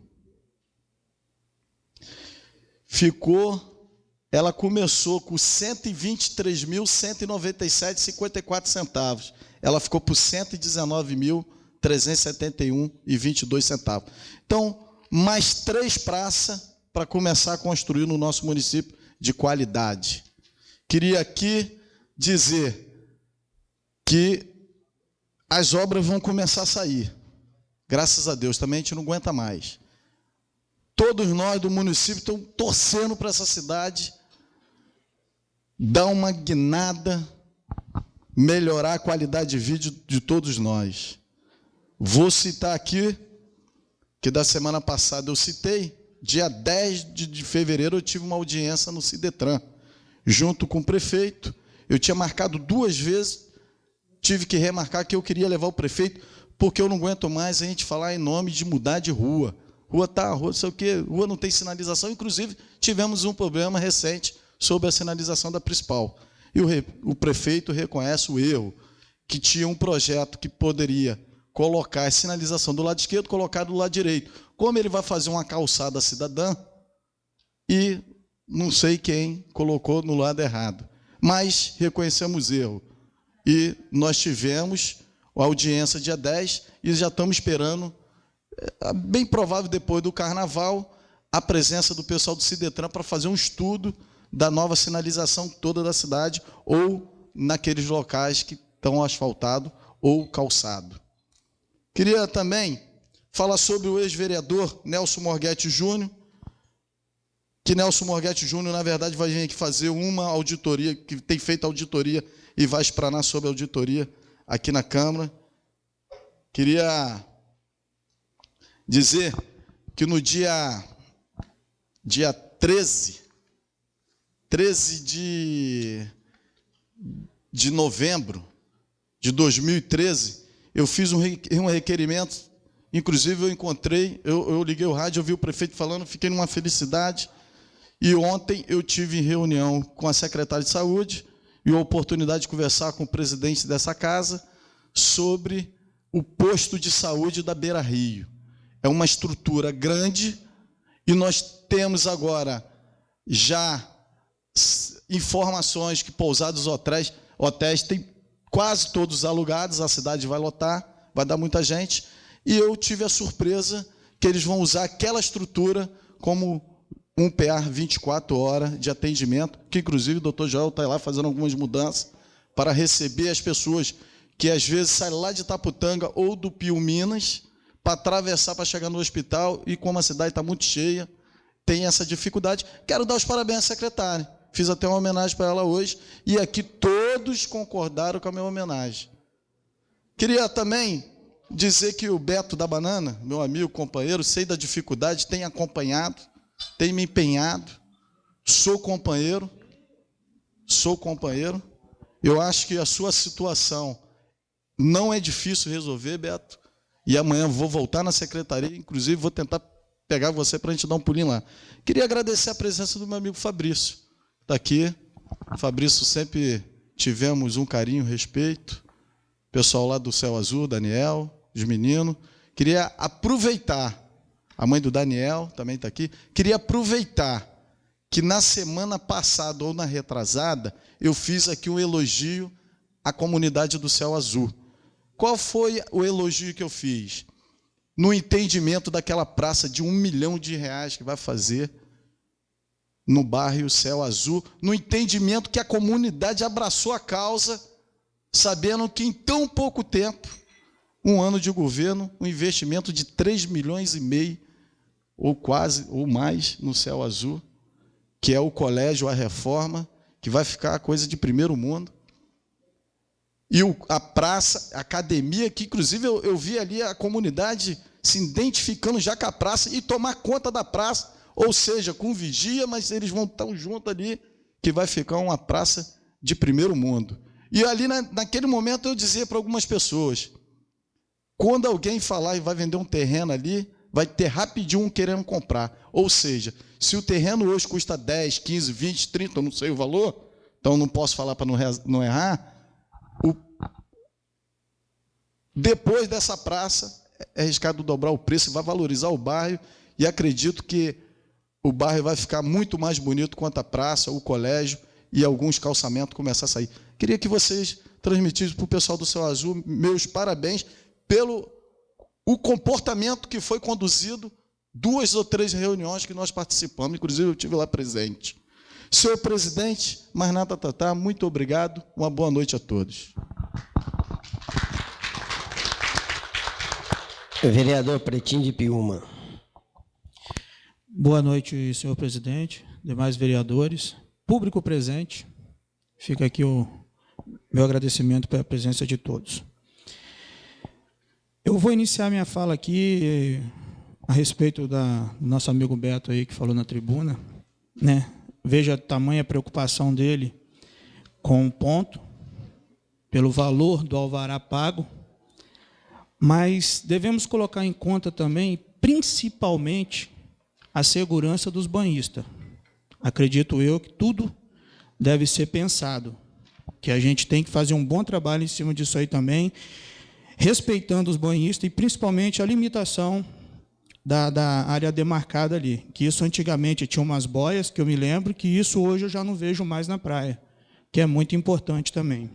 ela começou com R$ 123.197,54. Ela ficou por R$ 119.371,22. Então, mais 3 praças para começar a construir no nosso município de qualidade. Queria aqui dizer que as obras vão começar a sair. Graças a Deus, também a gente não aguenta mais. Todos nós do município estamos torcendo para essa cidade dar uma guinada, melhorar a qualidade de vida de todos nós. Vou citar aqui, que da semana passada eu citei, dia 10 de fevereiro eu tive uma audiência no Cidetran, junto com o prefeito. Eu tinha marcado 2 vezes, tive que remarcar que eu queria levar o prefeito, porque eu não aguento mais a gente falar em nome de mudar de rua. Rua não sei o quê, rua não tem sinalização. Inclusive, tivemos um problema recente sobre a sinalização da principal. E o prefeito reconhece o erro, que tinha um projeto que poderia colocar a sinalização do lado esquerdo, colocar do lado direito. Como ele vai fazer uma calçada cidadã e não sei quem colocou no lado errado. Mas reconhecemos erro. E nós tivemos a audiência dia 10 e já estamos esperando, bem provável depois do Carnaval, a presença do pessoal do Cidetran para fazer um estudo da nova sinalização toda da cidade ou naqueles locais que estão asfaltados ou calçados. Queria também falar sobre o ex-vereador Nelson Morghetti Júnior, que Nelson Morghetti Júnior, na verdade, vai vir aqui fazer uma auditoria, que tem feito auditoria e vai explanar sobre a auditoria aqui na Câmara. Queria dizer que no dia 13 de novembro de 2013, eu fiz um requerimento, inclusive eu encontrei, eu liguei o rádio, eu vi o prefeito falando, fiquei numa felicidade, e ontem eu tive reunião com a secretária de Saúde e a oportunidade de conversar com o presidente dessa casa sobre o posto de saúde da Beira Rio. É uma estrutura grande e nós temos agora já informações que pousados hotéis têm quase todos alugados, a cidade vai lotar, vai dar muita gente, e eu tive a surpresa que eles vão usar aquela estrutura como um PA 24 horas de atendimento, que inclusive o doutor Joel está lá fazendo algumas mudanças para receber as pessoas que às vezes saem lá de Itaputanga ou do Pio Minas para atravessar para chegar no hospital, e como a cidade está muito cheia, tem essa dificuldade. Quero dar os parabéns à secretária. Fiz até uma homenagem para ela hoje, e aqui todos concordaram com a minha homenagem. Queria também dizer que o Beto da Banana, meu amigo, companheiro, sei da dificuldade, tem acompanhado, tem me empenhado, sou companheiro. Eu acho que a sua situação não é difícil resolver, Beto, e amanhã vou voltar na secretaria, inclusive vou tentar pegar você para a gente dar um pulinho lá. Queria agradecer a presença do meu amigo Fabrício, que está aqui. Fabrício, sempre tivemos um carinho, respeito. Pessoal lá do Céu Azul, Daniel, os meninos. Queria aproveitar, a mãe do Daniel também está aqui, queria aproveitar que na semana passada ou na retrasada, eu fiz aqui um elogio à comunidade do Céu Azul. Qual foi o elogio que eu fiz? No entendimento daquela praça de R$1 milhão que vai fazer no bairro Céu Azul, no entendimento que a comunidade abraçou a causa, sabendo que em tão pouco tempo, um ano de governo, um investimento de 3,5 milhões, ou quase, ou mais, no Céu Azul, que é o colégio, a reforma, que vai ficar coisa de primeiro mundo. E a praça, a academia, que inclusive eu vi ali a comunidade se identificando já com a praça e tomar conta da praça, ou seja, com vigia, mas eles vão estar juntos ali, que vai ficar uma praça de primeiro mundo. E ali, naquele momento, eu dizia para algumas pessoas, quando alguém falar e vai vender um terreno ali, vai ter rapidinho um querendo comprar. Ou seja, se o terreno hoje custa 10, 15, 20, 30, eu não sei o valor, então não posso falar para não errar, depois dessa praça, é arriscado dobrar o preço, vai valorizar o bairro, e acredito que o bairro vai ficar muito mais bonito quanto a praça, o colégio e alguns calçamentos começar a sair. Queria que vocês transmitissem para o pessoal do Céu Azul meus parabéns pelo o comportamento que foi conduzido, 2 ou 3 reuniões que nós participamos, inclusive eu estive lá presente. Senhor presidente, mais nada, Tatá, muito obrigado, uma boa noite a todos. Vereador Pretinho de Piúma. Boa noite, senhor presidente, demais vereadores, público presente. Fica aqui o meu agradecimento pela presença de todos. Eu vou iniciar minha fala aqui a respeito do nosso amigo Beto aí que falou na tribuna, né? Veja a tamanha preocupação dele com o ponto, pelo valor do alvará pago, mas devemos colocar em conta também, principalmente, a segurança dos banhistas. Acredito eu que tudo deve ser pensado, que a gente tem que fazer um bom trabalho em cima disso aí também, respeitando os banhistas e principalmente a limitação da área demarcada ali, que isso antigamente tinha umas boias, que eu me lembro, que isso hoje eu já não vejo mais na praia, que é muito importante também.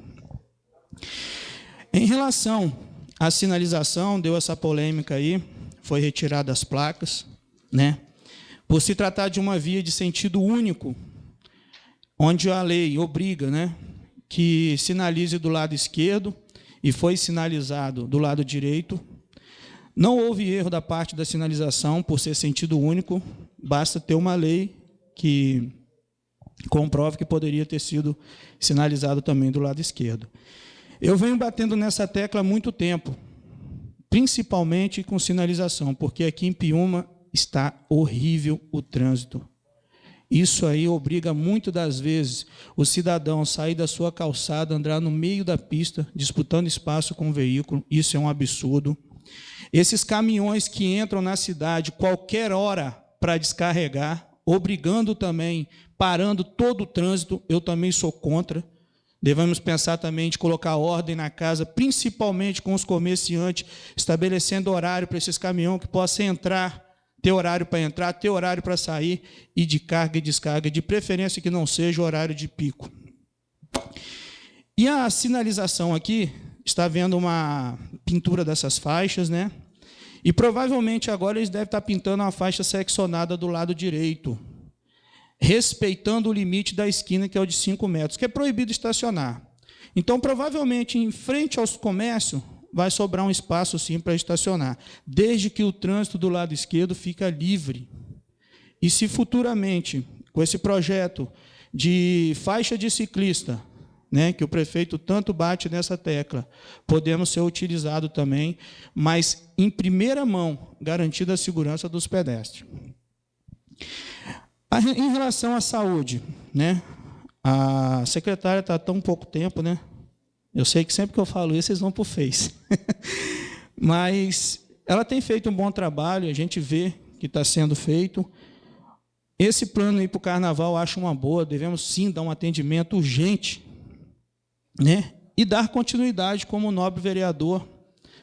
Em relação à sinalização, deu essa polêmica aí, foi retirada as placas, né? Por se tratar de uma via de sentido único, onde a lei obriga, né, que sinalize do lado esquerdo e foi sinalizado do lado direito, não houve erro da parte da sinalização por ser sentido único, basta ter uma lei que comprove que poderia ter sido sinalizado também do lado esquerdo. Eu venho batendo nessa tecla há muito tempo, principalmente com sinalização, porque aqui em Piúma está horrível o trânsito. Isso aí obriga, muitas das vezes, o cidadão a sair da sua calçada, andar no meio da pista, disputando espaço com o veículo. Isso é um absurdo. Esses caminhões que entram na cidade qualquer hora para descarregar, obrigando também, parando todo o trânsito, eu também sou contra. Devemos pensar também de colocar ordem na casa, principalmente com os comerciantes, estabelecendo horário para esses caminhões que possam entrar, ter horário para entrar, ter horário para sair, e de carga e descarga, de preferência que não seja horário de pico. E a sinalização aqui, está vendo uma pintura dessas faixas, né? E provavelmente agora eles devem estar pintando uma faixa seccionada do lado direito, respeitando o limite da esquina, que é o de 5 metros, que é proibido estacionar. Então, provavelmente, em frente aos comércios, vai sobrar um espaço, sim, para estacionar, desde que o trânsito do lado esquerdo fica livre. E se futuramente, com esse projeto de faixa de ciclista, né, que o prefeito tanto bate nessa tecla, podemos ser utilizados também, mas em primeira mão, garantida a segurança dos pedestres. Em relação à saúde, né, a secretária está há tão pouco tempo, né, Eu sei que sempre que eu falo isso, vocês vão para o Face. Mas ela tem feito um bom trabalho, a gente vê que está sendo feito. Esse plano aí para o Carnaval eu acho uma boa, devemos sim dar um atendimento urgente, né? E dar continuidade, como o nobre vereador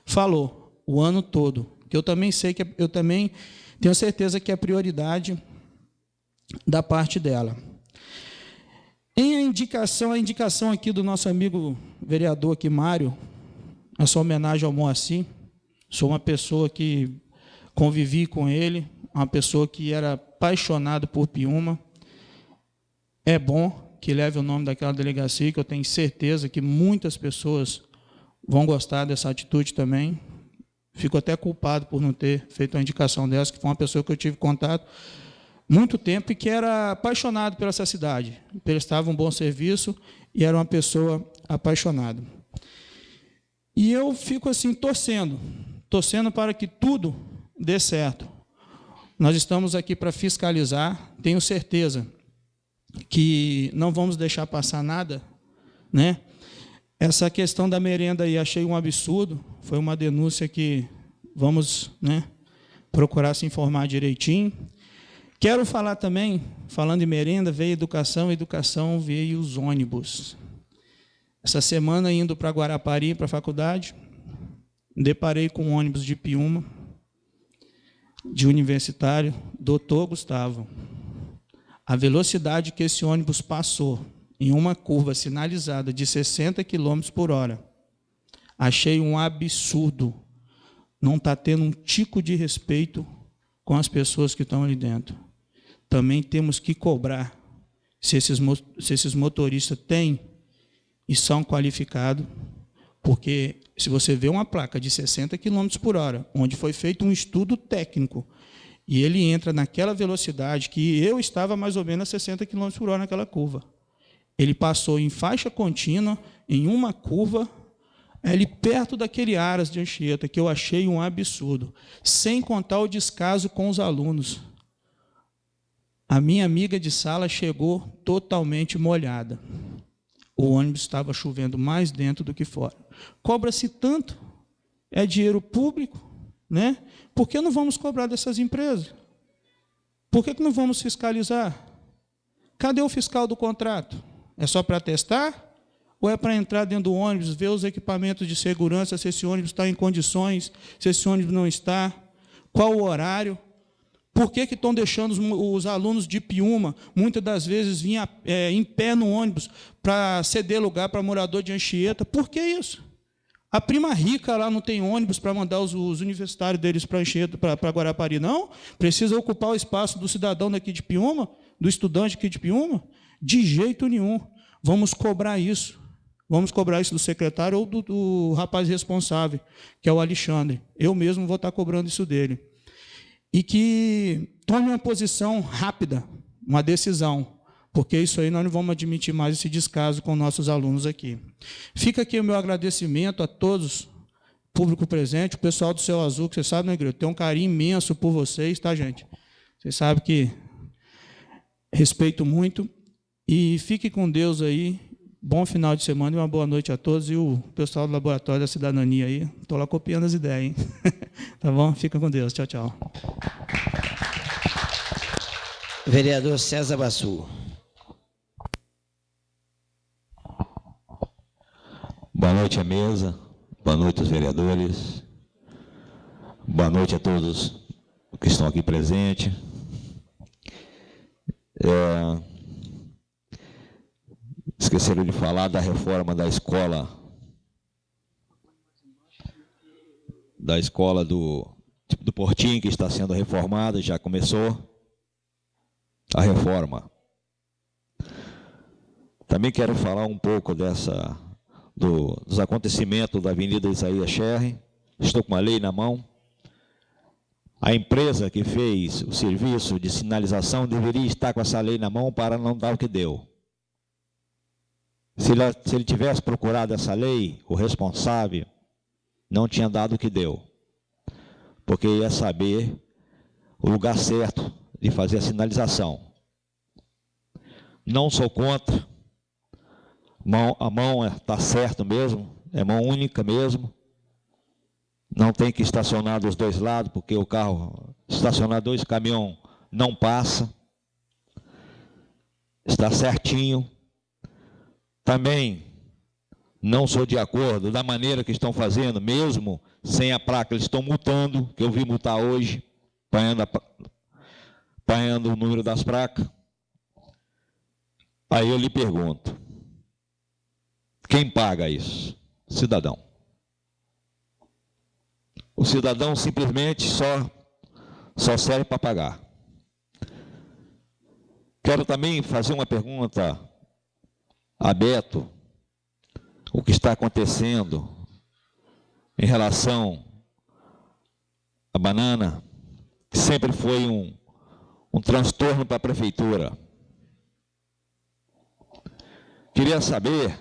falou, o ano todo. Que eu também sei que eu também tenho certeza que é prioridade da parte dela. A indicação aqui do nosso amigo vereador aqui, Mário, a sua homenagem ao Moacir. Sou uma pessoa que convivi com ele, uma pessoa que era apaixonado por Piúma. É bom que leve o nome daquela delegacia, que eu tenho certeza que muitas pessoas vão gostar dessa atitude também. Fico até culpado por não ter feito uma indicação dessa, que foi uma pessoa que eu tive contato muito tempo e que era apaixonado por essa cidade. Prestava um bom serviço e era uma pessoa apaixonada. E eu fico assim, torcendo para que tudo dê certo. Nós estamos aqui para fiscalizar, tenho certeza que não vamos deixar passar nada, né? Essa questão da merenda aí, achei um absurdo, foi uma denúncia que vamos, né, procurar se informar direitinho. Quero falar também, falando em merenda, veio educação, veio os ônibus. Essa semana, indo para Guarapari, para a faculdade, deparei com um ônibus de Piúma, de universitário, Doutor Gustavo. A velocidade que esse ônibus passou em uma curva sinalizada de 60 km por hora, achei um absurdo. Não está tendo um tico de respeito com as pessoas que estão ali dentro. Também temos que cobrar se esses motoristas têm e são qualificados, porque se você vê uma placa de 60 km por hora, onde foi feito um estudo técnico, e ele entra naquela velocidade que eu estava mais ou menos a 60 km por hora naquela curva. Ele passou em faixa contínua, em uma curva, ali perto daquele Aras de Anchieta, que eu achei um absurdo, sem contar o descaso com os alunos. A minha amiga de sala chegou totalmente molhada. O ônibus estava chovendo mais dentro do que fora. Cobra-se tanto, é dinheiro público, né? Por que não vamos cobrar dessas empresas? Por que não vamos fiscalizar? Cadê o fiscal do contrato? É só para testar? Ou é para entrar dentro do ônibus, ver os equipamentos de segurança, se esse ônibus está em condições, se esse ônibus não está, qual o horário? Por que estão deixando os alunos de Piúma, muitas das vezes, vir em pé no ônibus para ceder lugar para morador de Anchieta? Por que isso? A prima rica lá não tem ônibus para mandar os universitários deles para Anchieta, para Guarapari, não? Precisa ocupar o espaço do cidadão daqui de Piúma, do estudante aqui de Piúma? De jeito nenhum. Vamos cobrar isso. Vamos cobrar isso do secretário ou do rapaz responsável, que é o Alexandre. Eu mesmo vou estar cobrando isso dele. E que tome uma posição rápida, uma decisão, porque isso aí nós não vamos admitir mais esse descaso com nossos alunos aqui. Fica aqui o meu agradecimento a todos, público presente, o pessoal do Céu Azul, que vocês sabem, né, igreja? Tem um carinho imenso por vocês, tá, gente? Vocês sabem que respeito muito. E fique com Deus aí. Bom final de semana e uma boa noite a todos. E o pessoal do Laboratório da Cidadania aí, estou lá copiando as ideias, hein? Tá bom? Fica com Deus. Tchau, tchau. Vereador César Bassu. Boa noite à mesa, boa noite aos vereadores, boa noite a todos que estão aqui presentes. Esqueceram de falar da reforma da escola do Portinho, que está sendo reformada, já começou a reforma. Também quero falar um pouco dos acontecimentos da Avenida Isaías Scherrer. Estou com uma lei na mão. A empresa que fez o serviço de sinalização deveria estar com essa lei na mão para não dar o que deu. Se ele tivesse procurado essa lei, o responsável não tinha dado o que deu, porque ia saber o lugar certo de fazer a sinalização. Não sou contra A mão está certo mesmo, é mão única mesmo. Não tem que estacionar dos dois lados, porque o carro, estacionar dois caminhões, não passa. Está certinho. Também não sou de acordo da maneira que estão fazendo, mesmo sem a placa, eles estão multando, que eu vi multar hoje, apanhando o número das placas. Aí eu lhe pergunto, quem paga isso? Cidadão. O cidadão simplesmente só serve para pagar. Quero também fazer uma pergunta a Beto, o que está acontecendo em relação à banana, que sempre foi um transtorno para a prefeitura. Queria saber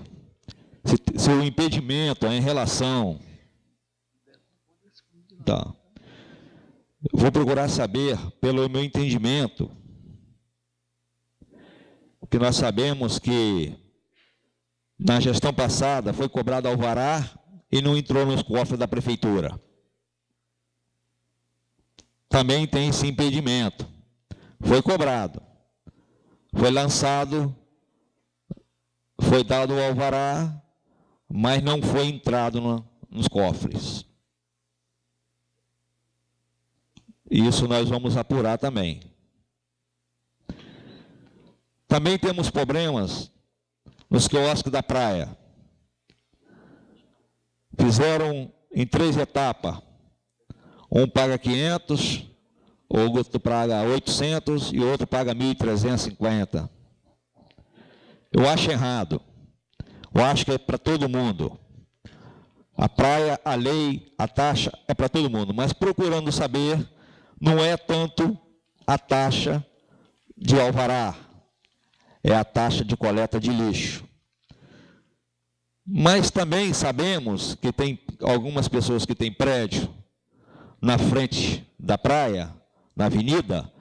se o impedimento é em relação... Tá. Vou procurar saber, pelo meu entendimento, que nós sabemos que na gestão passada foi cobrado alvará e não entrou nos cofres da prefeitura. Também tem esse impedimento. Foi cobrado, foi lançado, foi dado o alvará, mas não foi entrado nos cofres. Isso nós vamos apurar também. Também temos problemas nos quiosques da praia. Fizeram em 3 etapas. Um paga 500, o outro paga 800 e o outro paga 1.350. Eu acho errado. Eu acho que é para todo mundo. A praia, a lei, a taxa é para todo mundo. Mas procurando saber, não é tanto a taxa de alvará, é a taxa de coleta de lixo. Mas também sabemos que tem algumas pessoas que têm prédio na frente da praia, na avenida,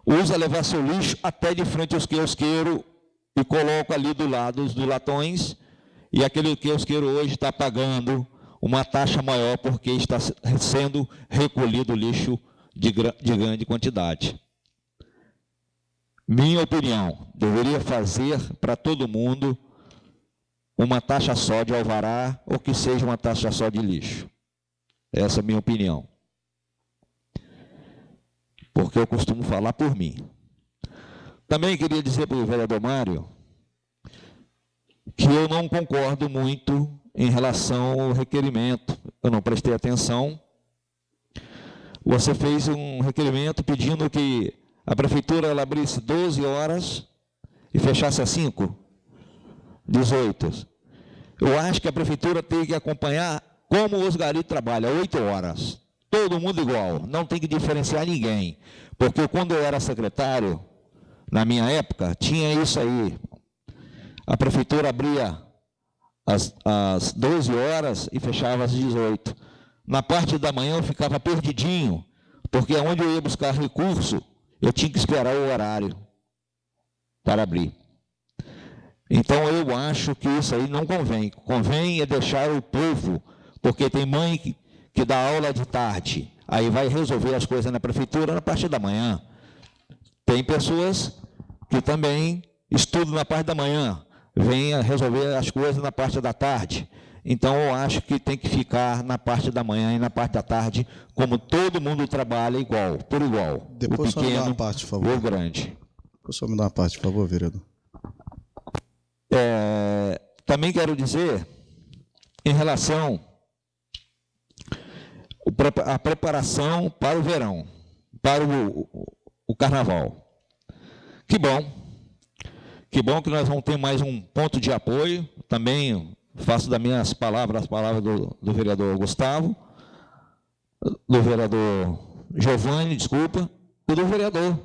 usa levar seu lixo até de frente aos quiosqueiros e coloca ali do lado dos latões, e aquele quiosqueiro hoje está pagando uma taxa maior porque está sendo recolhido lixo de grande quantidade. Minha opinião, deveria fazer para todo mundo uma taxa só de alvará ou que seja uma taxa só de lixo. Essa é a minha opinião. Porque eu costumo falar por mim. Também queria dizer para o vereador Mário que eu não concordo muito em relação ao requerimento. Eu não prestei atenção. Você fez um requerimento pedindo que a prefeitura ela abrisse 12 horas e fechasse às 5, 18. Eu acho que a prefeitura tem que acompanhar como os garis trabalham, 8 horas. Todo mundo igual, não tem que diferenciar ninguém. Porque quando eu era secretário, na minha época, tinha isso aí. A prefeitura abria às 12 horas e fechava às 18. Na parte da manhã eu ficava perdidinho, porque onde eu ia buscar recurso, eu tinha que esperar o horário para abrir. Então eu acho que isso aí não convém. Convém é deixar o povo, porque tem mãe que dá aula de tarde, aí vai resolver as coisas na prefeitura na parte da manhã. Tem pessoas que também estudam na parte da manhã, vêm resolver as coisas na parte da tarde. Então, eu acho que tem que ficar na parte da manhã e na parte da tarde, como todo mundo trabalha igual, por igual. Depois o pequeno, só me dá uma parte, por favor. ou o grande. Depois só me dá uma parte, por favor, vereador. Também quero dizer, em relação à preparação para o verão, para o carnaval. Que bom que nós vamos ter mais um ponto de apoio, também faço das minhas palavras as palavras do vereador Gustavo, do vereador Giovanni, desculpa, e do vereador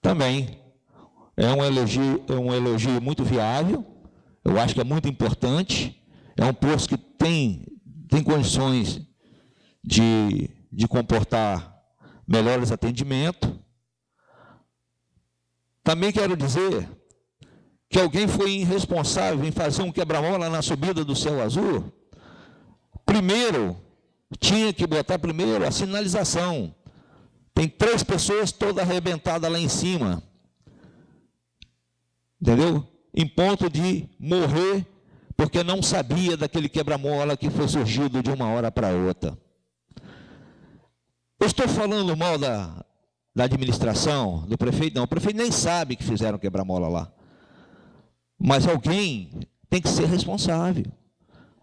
também. É um elogio muito viável, eu acho que é muito importante, é um posto que tem condições de comportar melhores atendimentos. Também quero dizer que alguém foi irresponsável em fazer um quebra-mola na subida do Céu Azul, primeiro, tinha que botar primeiro a sinalização. Tem 3 pessoas todas arrebentadas lá em cima. Entendeu? Em ponto de morrer, porque não sabia daquele quebra-mola que foi surgido de uma hora para outra. Eu estou falando mal da administração, do prefeito? Não, o prefeito nem sabe que fizeram quebra-mola lá. Mas alguém tem que ser responsável.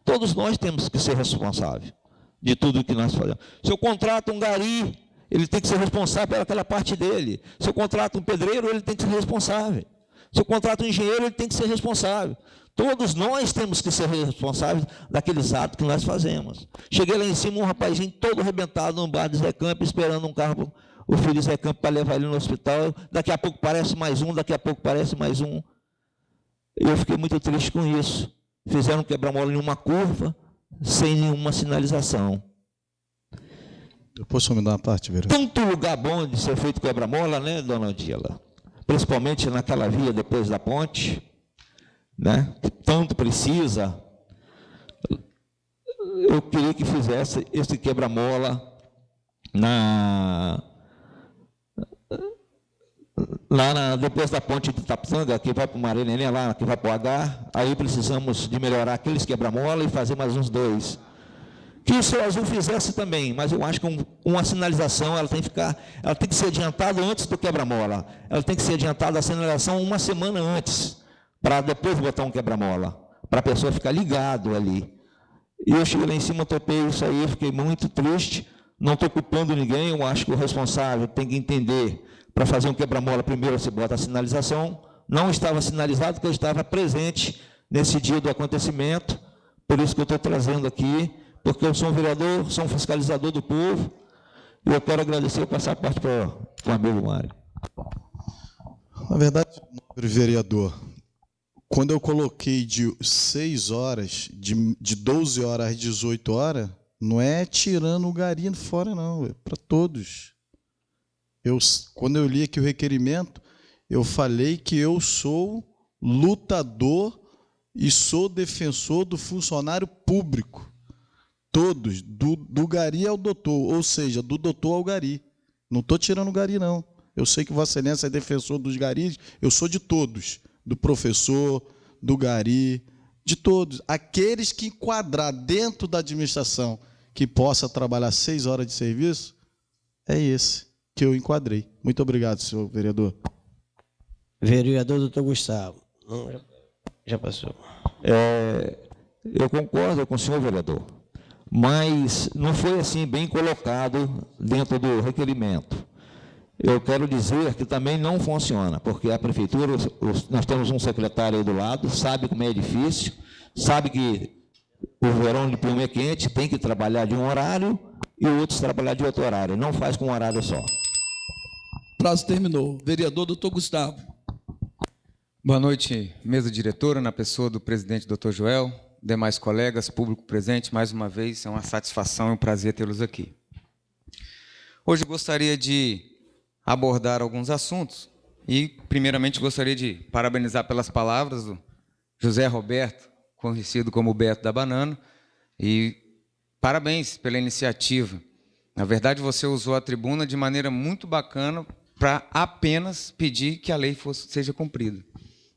Todos nós temos que ser responsáveis de tudo que nós fazemos. Se eu contrato um gari, ele tem que ser responsável pelaquela parte dele. Se eu contrato um pedreiro, ele tem que ser responsável. Se eu contrato um engenheiro, ele tem que ser responsável. Todos nós temos que ser responsáveis daqueles atos que nós fazemos. Cheguei lá em cima, um rapazinho todo arrebentado no bar de Zé Campos, esperando um carro, o filho de Zé Campos, para levar ele no hospital. Daqui a pouco parece mais um, daqui a pouco parece mais um. Eu fiquei muito triste com isso. Fizeram quebra-mola em uma curva, sem nenhuma sinalização. Depois só me dá uma parte, vereador. Tanto lugar bom de ser feito quebra-mola, né, dona Odila? Principalmente naquela via depois da ponte, né, que tanto precisa. Eu queria que fizesse esse quebra-mola depois da ponte de Itapetanga, que vai para o Maria Neném, lá, que vai para o H. Aí precisamos de melhorar aqueles quebra-mola e fazer mais uns 2. Que o Céu Azul fizesse também, mas eu acho que uma sinalização ela tem que ser adiantada antes do quebra-mola. Ela tem que ser adiantada a sinalização uma semana antes, para depois botar um quebra-mola, para a pessoa ficar ligado ali. E eu cheguei lá em cima, topei isso aí, fiquei muito triste. Não estou culpando ninguém, eu acho que o responsável tem que entender, para fazer um quebra-mola, primeiro se bota a sinalização. Não estava sinalizado, porque eu estava presente nesse dia do acontecimento, por isso que eu estou trazendo aqui, porque eu sou um vereador, sou um fiscalizador do povo, e eu quero agradecer e passar a parte para o amigo Mário. Na verdade, vereador, quando eu coloquei de 6 horas, de 12 horas às 18 horas, não é tirando o gari fora, não, é para todos. Quando eu li aqui o requerimento, eu falei que eu sou lutador e sou defensor do funcionário público. Todos, do gari ao doutor, ou seja, do doutor ao gari. Não estou tirando o gari, não. Eu sei que Vossa Excelência é defensor dos garis, eu sou de todos, do professor, do gari, de todos. Aqueles que enquadrar dentro da administração que possa trabalhar 6 horas de serviço, é esse que eu enquadrei. Muito obrigado, senhor vereador. Vereador doutor Gustavo. Não, já passou. Eu concordo com o senhor vereador, mas não foi assim bem colocado dentro do requerimento. Eu quero dizer que também não funciona, porque a prefeitura, nós temos um secretário aí do lado, sabe como é difícil, sabe que o verão de Plume é quente, tem que trabalhar de um horário e outros trabalhar de outro horário, não faz com um horário só. Prazo terminou. Vereador doutor Gustavo. Boa noite, mesa diretora, na pessoa do presidente doutor Joel, demais colegas, público presente, mais uma vez, é uma satisfação e um prazer tê-los aqui. Hoje gostaria de abordar alguns assuntos e, primeiramente, gostaria de parabenizar pelas palavras do José Roberto, conhecido como Beto da Banana, e parabéns pela iniciativa. Na verdade, você usou a tribuna de maneira muito bacana para apenas pedir que a lei seja cumprida.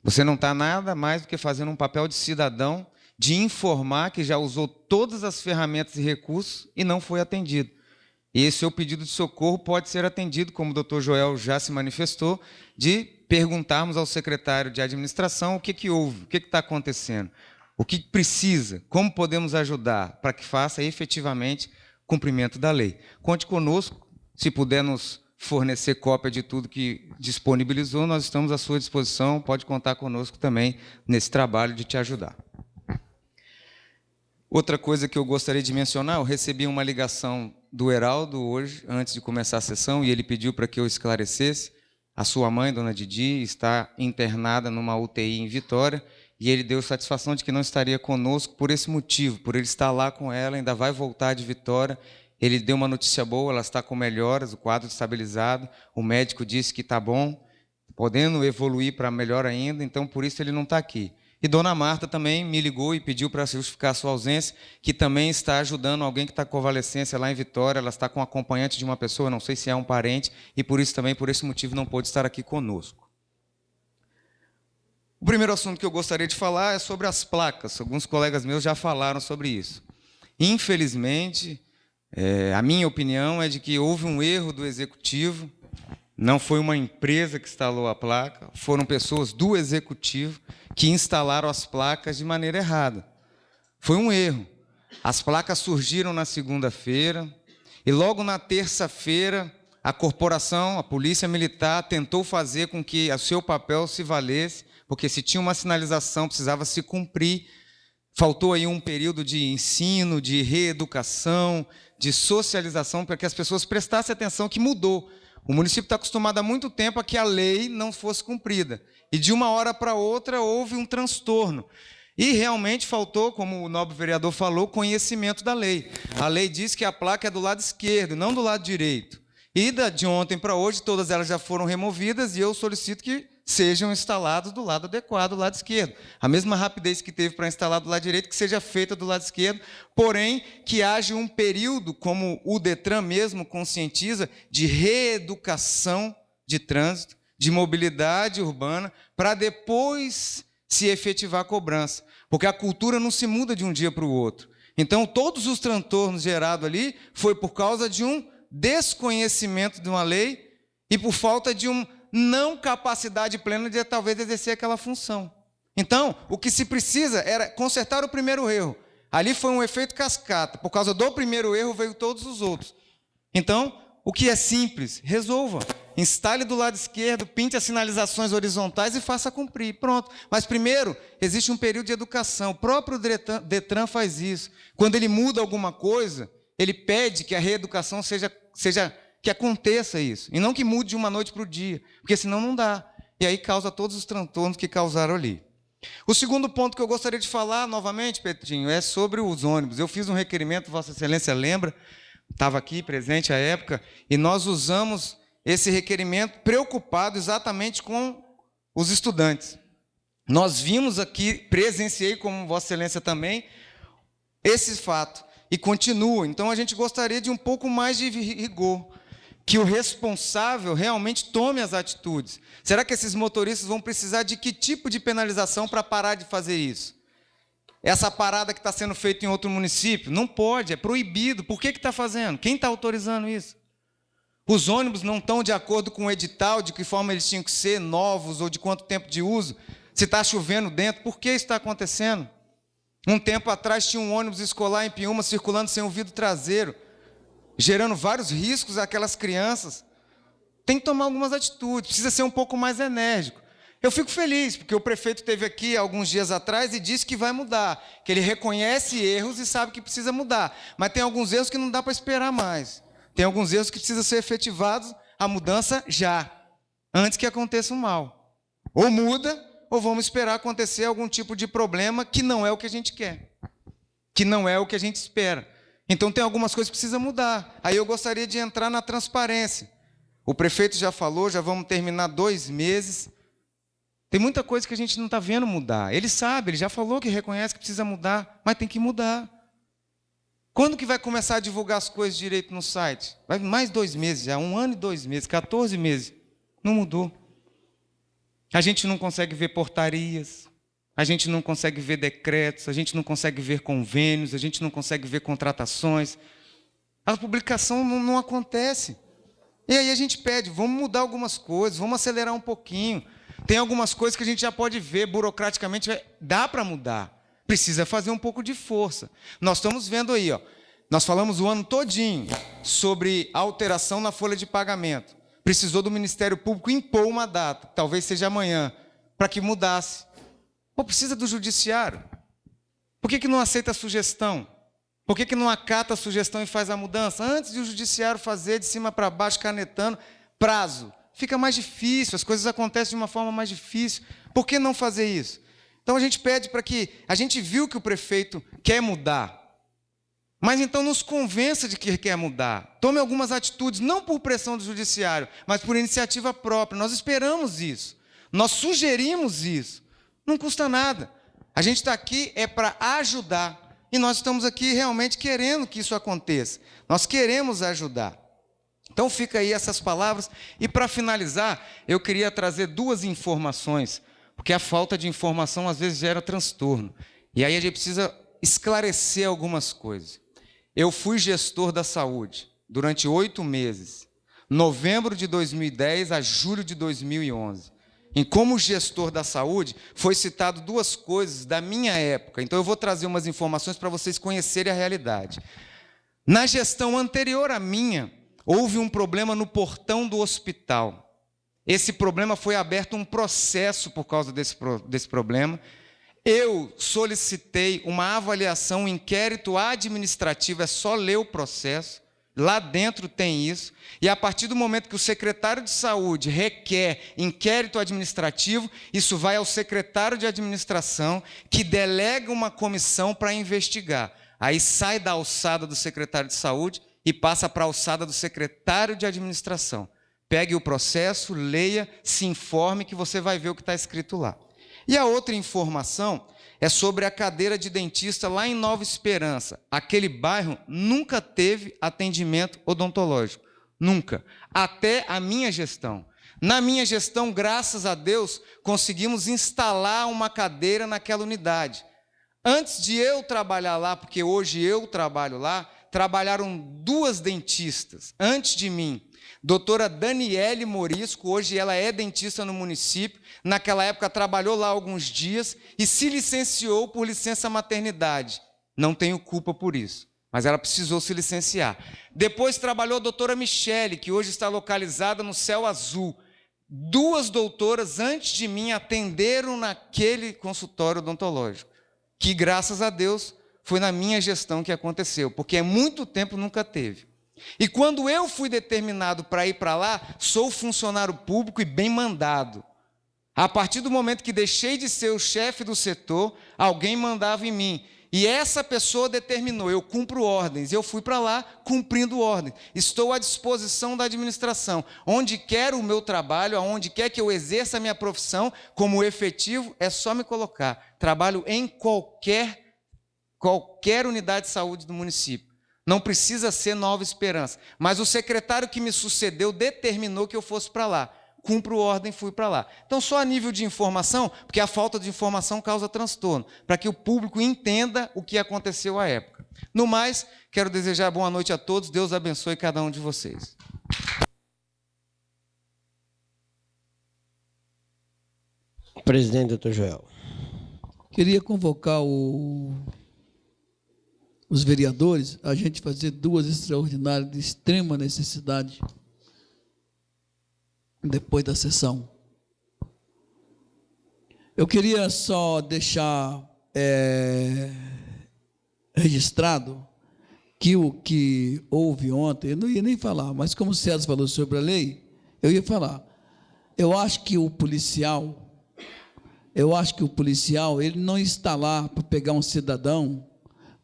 Você não está nada mais do que fazendo um papel de cidadão, de informar que já usou todas as ferramentas e recursos e não foi atendido. E esse seu pedido de socorro pode ser atendido, como o doutor Joel já se manifestou, de perguntarmos ao secretário de administração o que houve, o que está acontecendo, o que precisa, como podemos ajudar para que faça efetivamente cumprimento da lei. Conte conosco, se puder nos fornecer cópia de tudo que disponibilizou, nós estamos à sua disposição, pode contar conosco também nesse trabalho de te ajudar. Outra coisa que eu gostaria de mencionar, eu recebi uma ligação do Heraldo hoje, antes de começar a sessão, e ele pediu para que eu esclarecesse. A sua mãe, dona Didi, está internada numa UTI em Vitória, e ele deu satisfação de que não estaria conosco por esse motivo, por ele estar lá com ela, ainda vai voltar de Vitória. Ele deu uma notícia boa, ela está com melhoras, o quadro estabilizado, o médico disse que está bom, podendo evoluir para melhor ainda, então por isso ele não está aqui. E Dona Marta também me ligou e pediu para justificar a sua ausência, que também está ajudando alguém que está com convalescência lá em Vitória, ela está com acompanhante de uma pessoa, não sei se é um parente, e por isso também, por esse motivo, não pôde estar aqui conosco. O primeiro assunto que eu gostaria de falar é sobre as placas. Alguns colegas meus já falaram sobre isso. Infelizmente, a minha opinião é de que houve um erro do Executivo, não foi uma empresa que instalou a placa, foram pessoas do Executivo que instalaram as placas de maneira errada. Foi um erro. As placas surgiram na segunda-feira e logo na terça-feira a corporação, a Polícia Militar, tentou fazer com que o seu papel se valesse, porque se tinha uma sinalização, precisava se cumprir. Faltou aí um período de ensino, de reeducação, de socialização, para que as pessoas prestassem atenção que mudou. O município está acostumado há muito tempo a que a lei não fosse cumprida. E de uma hora para outra houve um transtorno. E realmente faltou, como o nobre vereador falou, conhecimento da lei. A lei diz que a placa é do lado esquerdo, não do lado direito. E de ontem para hoje, todas elas já foram removidas e eu solicito que sejam instalados do lado adequado, do lado esquerdo. A mesma rapidez que teve para instalar do lado direito, que seja feita do lado esquerdo, porém, que haja um período, como o Detran mesmo conscientiza, de reeducação de trânsito, de mobilidade urbana, para depois se efetivar a cobrança. Porque a cultura não se muda de um dia para o outro. Então, todos os transtornos gerados ali foi por causa de um desconhecimento de uma lei e por falta de uma não capacidade plena de talvez exercer aquela função. Então, o que se precisa era consertar o primeiro erro. Ali foi um efeito cascata. Por causa do primeiro erro, veio todos os outros. Então, o que é simples, resolva. Instale do lado esquerdo, pinte as sinalizações horizontais e faça cumprir. Pronto. Mas primeiro, existe um período de educação. O próprio Detran faz isso. Quando ele muda alguma coisa, ele pede que a reeducação seja que aconteça isso. E não que mude de uma noite para o dia. Porque senão não dá. E aí causa todos os transtornos que causaram ali. O segundo ponto que eu gostaria de falar, novamente, Petrinho, é sobre os ônibus. Eu fiz um requerimento, Vossa Excelência lembra, estava aqui presente à época, e nós usamos esse requerimento preocupado exatamente com os estudantes. Nós vimos aqui, presenciei, como Vossa Excelência também, esse fato, e continua. Então, a gente gostaria de um pouco mais de rigor, que o responsável realmente tome as atitudes. Será que esses motoristas vão precisar de que tipo de penalização para parar de fazer isso? Essa parada que está sendo feita em outro município? Não pode, é proibido. Por que está fazendo? Quem está autorizando isso? Os ônibus não estão de acordo com o edital, de que forma eles tinham que ser, novos, ou de quanto tempo de uso? Se está chovendo dentro, por que isso está acontecendo? Um tempo atrás tinha um ônibus escolar em Piúma circulando sem o vidro traseiro, gerando vários riscos àquelas crianças. Tem que tomar algumas atitudes, precisa ser um pouco mais enérgico. Eu fico feliz, porque o prefeito esteve aqui alguns dias atrás e disse que vai mudar, que ele reconhece erros e sabe que precisa mudar. Mas tem alguns erros que não dá para esperar mais. Tem alguns erros que precisam ser efetivados, a mudança já, antes que aconteça um mal. Ou muda, ou vamos esperar acontecer algum tipo de problema que não é o que a gente quer, que não é o que a gente espera. Então, tem algumas coisas que precisam mudar. Aí eu gostaria de entrar na transparência. O prefeito já falou, já vamos terminar 2 meses. Tem muita coisa que a gente não está vendo mudar. Ele sabe, ele já falou que reconhece que precisa mudar, mas tem que mudar. Quando que vai começar a divulgar as coisas direito no site? Vai mais 2 meses já, 1 ano e 2 meses, 14 meses. Não mudou. A gente não consegue ver portarias. A gente não consegue ver decretos, a gente não consegue ver convênios, a gente não consegue ver contratações. A publicação não acontece. E aí a gente pede, vamos mudar algumas coisas, vamos acelerar um pouquinho. Tem algumas coisas que a gente já pode ver, burocraticamente, dá para mudar. Precisa fazer um pouco de força. Nós estamos vendo aí, ó, nós falamos o ano todinho sobre alteração na folha de pagamento. Precisou do Ministério Público impor uma data, talvez seja amanhã, para que mudasse. Pô, precisa do judiciário. Por que não aceita a sugestão? Por que não acata a sugestão e faz a mudança? Antes de o judiciário fazer de cima para baixo, canetando, prazo. Fica mais difícil, as coisas acontecem de uma forma mais difícil. Por que não fazer isso? Então a gente pede para que... A gente viu que o prefeito quer mudar, Mas então nos convença de que quer mudar. Tome algumas atitudes, não por pressão do judiciário, mas por iniciativa própria. Nós esperamos isso. Nós sugerimos isso. Não custa nada. A gente está aqui para ajudar. E nós estamos aqui realmente querendo que isso aconteça. Nós queremos ajudar. Então fica aí essas palavras. E para finalizar, eu queria trazer 2 informações, porque a falta de informação às vezes gera transtorno. E aí a gente precisa esclarecer algumas coisas. Eu fui gestor da saúde durante 8 meses, novembro de 2010 a julho de 2011. E como gestor da saúde, foi citado 2 coisas da minha época. Então eu vou trazer umas informações para vocês conhecerem a realidade. Na gestão anterior à minha, houve um problema no portão do hospital. Esse problema foi aberto um processo por causa desse problema. Eu solicitei uma avaliação, um inquérito administrativo, é só ler o processo. Lá dentro tem isso, e a partir do momento que o secretário de saúde requer inquérito administrativo, isso vai ao secretário de administração, que delega uma comissão para investigar. Aí sai da alçada do secretário de saúde e passa para a alçada do secretário de administração. Pegue o processo, leia, se informe, que você vai ver o que está escrito lá. E a outra informação é sobre a cadeira de dentista lá em Nova Esperança. Aquele bairro nunca teve atendimento odontológico. Nunca. Até a minha gestão. Na minha gestão, graças a Deus, conseguimos instalar uma cadeira naquela unidade. Antes de eu trabalhar lá, porque hoje eu trabalho lá, trabalharam 2 dentistas antes de mim. Doutora Daniele Morisco, hoje ela é dentista no município, naquela época trabalhou lá alguns dias e se licenciou por licença maternidade. Não tenho culpa por isso, mas ela precisou se licenciar. Depois trabalhou a doutora Michele, que hoje está localizada no Céu Azul. 2 doutoras antes de mim atenderam naquele consultório odontológico, que graças a Deus foi na minha gestão que aconteceu, porque há muito tempo nunca teve. E quando eu fui determinado para ir para lá, sou funcionário público e bem mandado. A partir do momento que deixei de ser o chefe do setor, alguém mandava em mim. E essa pessoa determinou, eu cumpro ordens. Eu fui para lá cumprindo ordens. Estou à disposição da administração. Onde quer o meu trabalho, aonde quer que eu exerça a minha profissão, como efetivo, é só me colocar. Trabalho em qualquer unidade de saúde do município. Não precisa ser Nova Esperança. Mas o secretário que me sucedeu determinou que eu fosse para lá. Cumpro ordem, fui para lá. Então, só a nível de informação, porque a falta de informação causa transtorno, para que o público entenda o que aconteceu à época. No mais, quero desejar boa noite a todos. Deus abençoe cada um de vocês. Presidente, doutor Joel. Queria convocar os vereadores, a gente fazer 2 extraordinárias de extrema necessidade depois da sessão. Eu queria só deixar registrado que o que houve ontem, eu não ia nem falar, mas como o César falou sobre a lei, eu ia falar. Eu acho que o policial, ele não está lá para pegar um cidadão,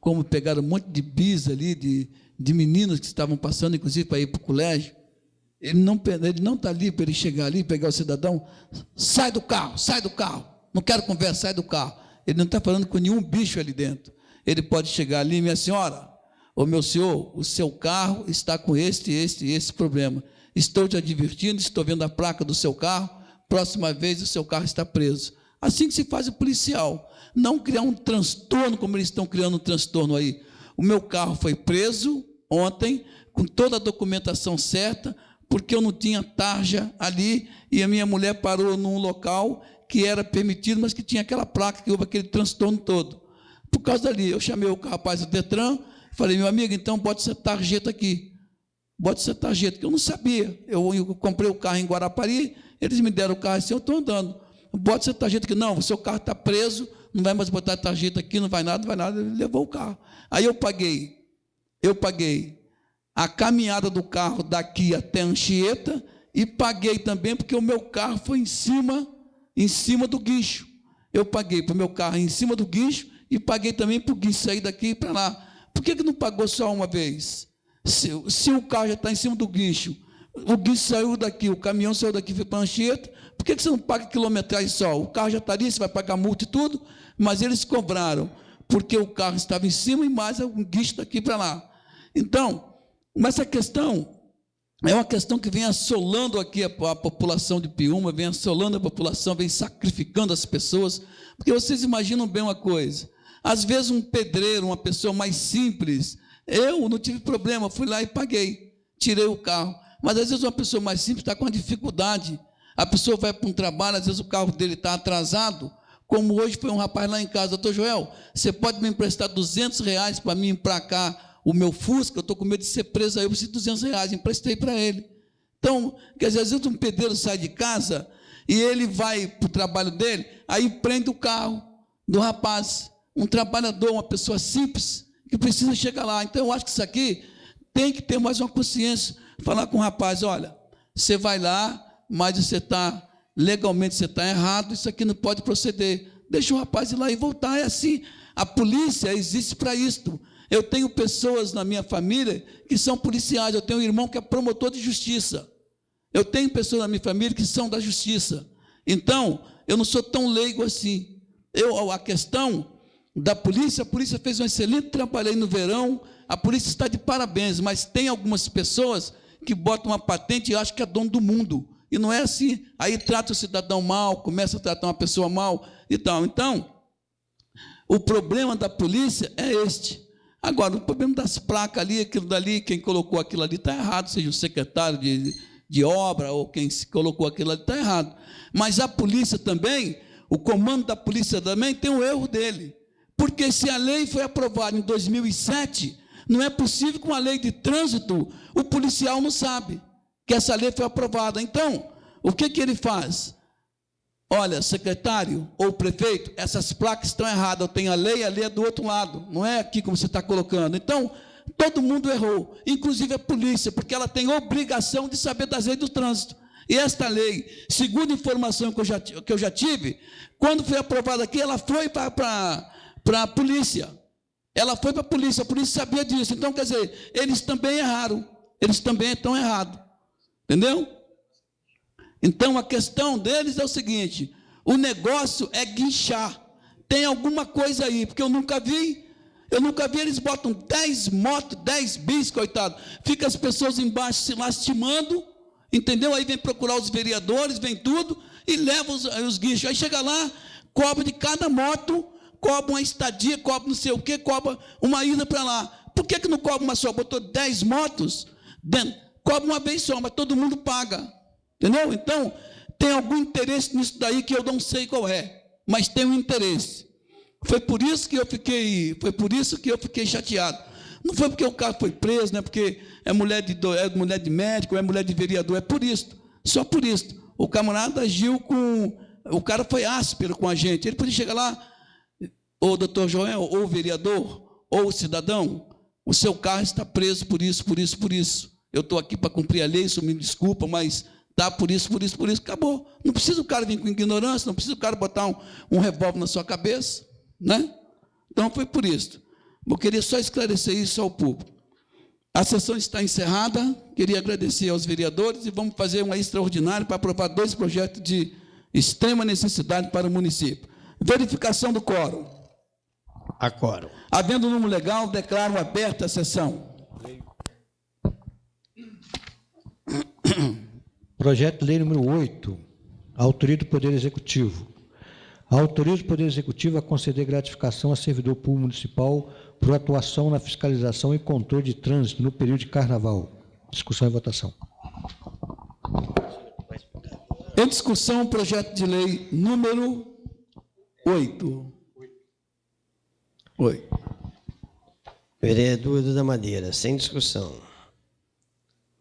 como pegaram um monte de bis ali, de meninos que estavam passando, inclusive, para ir para o colégio. Ele não está ali para ele chegar ali, pegar o cidadão, sai do carro, não quero conversa, sai do carro. Ele não está falando com nenhum bicho ali dentro. Ele pode chegar ali, minha senhora, ou meu senhor, o seu carro está com esse problema. Estou te advertindo, estou vendo a placa do seu carro, próxima vez o seu carro está preso. Assim que se faz o policial. Não criar um transtorno, como eles estão criando um transtorno aí. O meu carro foi preso ontem, com toda a documentação certa, porque eu não tinha tarja ali, e a minha mulher parou num local que era permitido, mas que tinha aquela placa, que houve aquele transtorno todo. Por causa dali, eu chamei o rapaz do Detran, falei, meu amigo, então bota essa tarjeta aqui. Bota essa tarjeta, que eu não sabia. Eu comprei o carro em Guarapari, eles me deram o carro assim, eu estou andando. Bota essa tarjeta aqui. Não, o seu carro está preso, não vai mais botar a tarjeta aqui, não vai nada, ele levou o carro. Aí eu paguei a caminhada do carro daqui até Anchieta e paguei também porque o meu carro foi em cima do guincho. Eu paguei para o meu carro em cima do guincho e paguei também para o guincho sair daqui para lá. Por que não pagou só uma vez? Se o carro já está em cima do guincho, o guincho saiu daqui, o caminhão saiu daqui e foi para Anchieta, por que você não paga quilometragem só? O carro já está ali, você vai pagar multa e tudo, mas eles cobraram, porque o carro estava em cima e mais um guincho daqui para lá. Então, mas essa questão é uma questão que vem assolando aqui a população de Piúma, vem assolando a população, vem sacrificando as pessoas, porque vocês imaginam bem uma coisa, às vezes um pedreiro, uma pessoa mais simples, eu não tive problema, fui lá e paguei, tirei o carro, mas às vezes uma pessoa mais simples está com uma dificuldade, a pessoa vai para um trabalho, às vezes o carro dele está atrasado, como hoje foi um rapaz lá em casa, doutor Joel, você pode me emprestar R$200 para mim para cá, o meu Fusca, eu estou com medo de ser preso, aí eu preciso de R$200, emprestei para ele. Então, quer dizer, às vezes um pedreiro sai de casa e ele vai para o trabalho dele, aí prende o carro do rapaz, um trabalhador, uma pessoa simples, que precisa chegar lá. Então, eu acho que isso aqui tem que ter mais uma consciência, falar com o rapaz, olha, você vai lá, mas você está, legalmente você está errado, isso aqui não pode proceder. Deixa o rapaz ir lá e voltar, é assim. A polícia existe para isto. Eu tenho pessoas na minha família que são policiais, eu tenho um irmão que é promotor de justiça. Eu tenho pessoas na minha família que são da justiça. Então, eu não sou tão leigo assim. A questão da polícia, a polícia fez um excelente trabalho aí no verão, a polícia está de parabéns, mas tem algumas pessoas que botam uma patente e acham que é dono do mundo. E não é assim. Aí trata o cidadão mal, começa a tratar uma pessoa mal e tal. Então, o problema da polícia é este. Agora, o problema das placas ali, aquilo dali, quem colocou aquilo ali está errado, seja o secretário de obra ou quem colocou aquilo ali está errado. Mas a polícia também, o comando da polícia também tem um erro dele. Porque se a lei foi aprovada em 2007, não é possível que uma lei de trânsito, o policial não sabe que essa lei foi aprovada. Então, o que ele faz? Olha, secretário ou prefeito, essas placas estão erradas, eu tenho a lei é do outro lado, não é aqui como você está colocando. Então, todo mundo errou, inclusive a polícia, porque ela tem obrigação de saber das leis do trânsito. E esta lei, segundo a informação que eu já tive, quando foi aprovada aqui, ela foi para a polícia. Ela foi para a polícia sabia disso. Então, quer dizer, eles também erraram, eles também estão errados. Entendeu? Então, a questão deles é o seguinte, o negócio é guinchar. Tem alguma coisa aí, porque eu nunca vi, eles botam 10 motos, 10 bis, coitado. Fica as pessoas embaixo se lastimando, entendeu? Aí vem procurar os vereadores, vem tudo, e leva os guinchos. Aí chega lá, cobra de cada moto, cobra uma estadia, cobra não sei o quê, cobra uma ida para lá. Por que não cobra uma só? Botou 10 motos, cobra uma vez só, mas todo mundo paga. Entendeu? Então, tem algum interesse nisso daí que eu não sei qual é, mas tem um interesse. Foi por isso que eu fiquei chateado. Não foi porque o cara foi preso, não é porque é mulher de médico, é mulher de vereador, é por isso, só por isso. O camarada agiu o cara foi áspero com a gente, ele podia chegar lá, ou doutor Joel, ou o vereador, ou o cidadão, o seu carro está preso por isso. Eu estou aqui para cumprir a lei, isso me desculpa, mas tá por isso, acabou. Não precisa o cara vir com ignorância, não precisa o cara botar um revólver na sua cabeça, né? Então, foi por isso. Eu queria só esclarecer isso ao público. A sessão está encerrada, queria agradecer aos vereadores e vamos fazer uma extraordinária para aprovar 2 projetos de extrema necessidade para o município. Verificação do quórum. A quórum. Havendo número legal, declaro aberta a sessão. Projeto de lei número 8, autoria do Poder Executivo. Autoriza o Poder Executivo a conceder gratificação a servidor público municipal por atuação na fiscalização e controle de trânsito no período de carnaval. Discussão e votação. Em discussão, projeto de lei número 8. Vereador Edu da Madeira, sem discussão.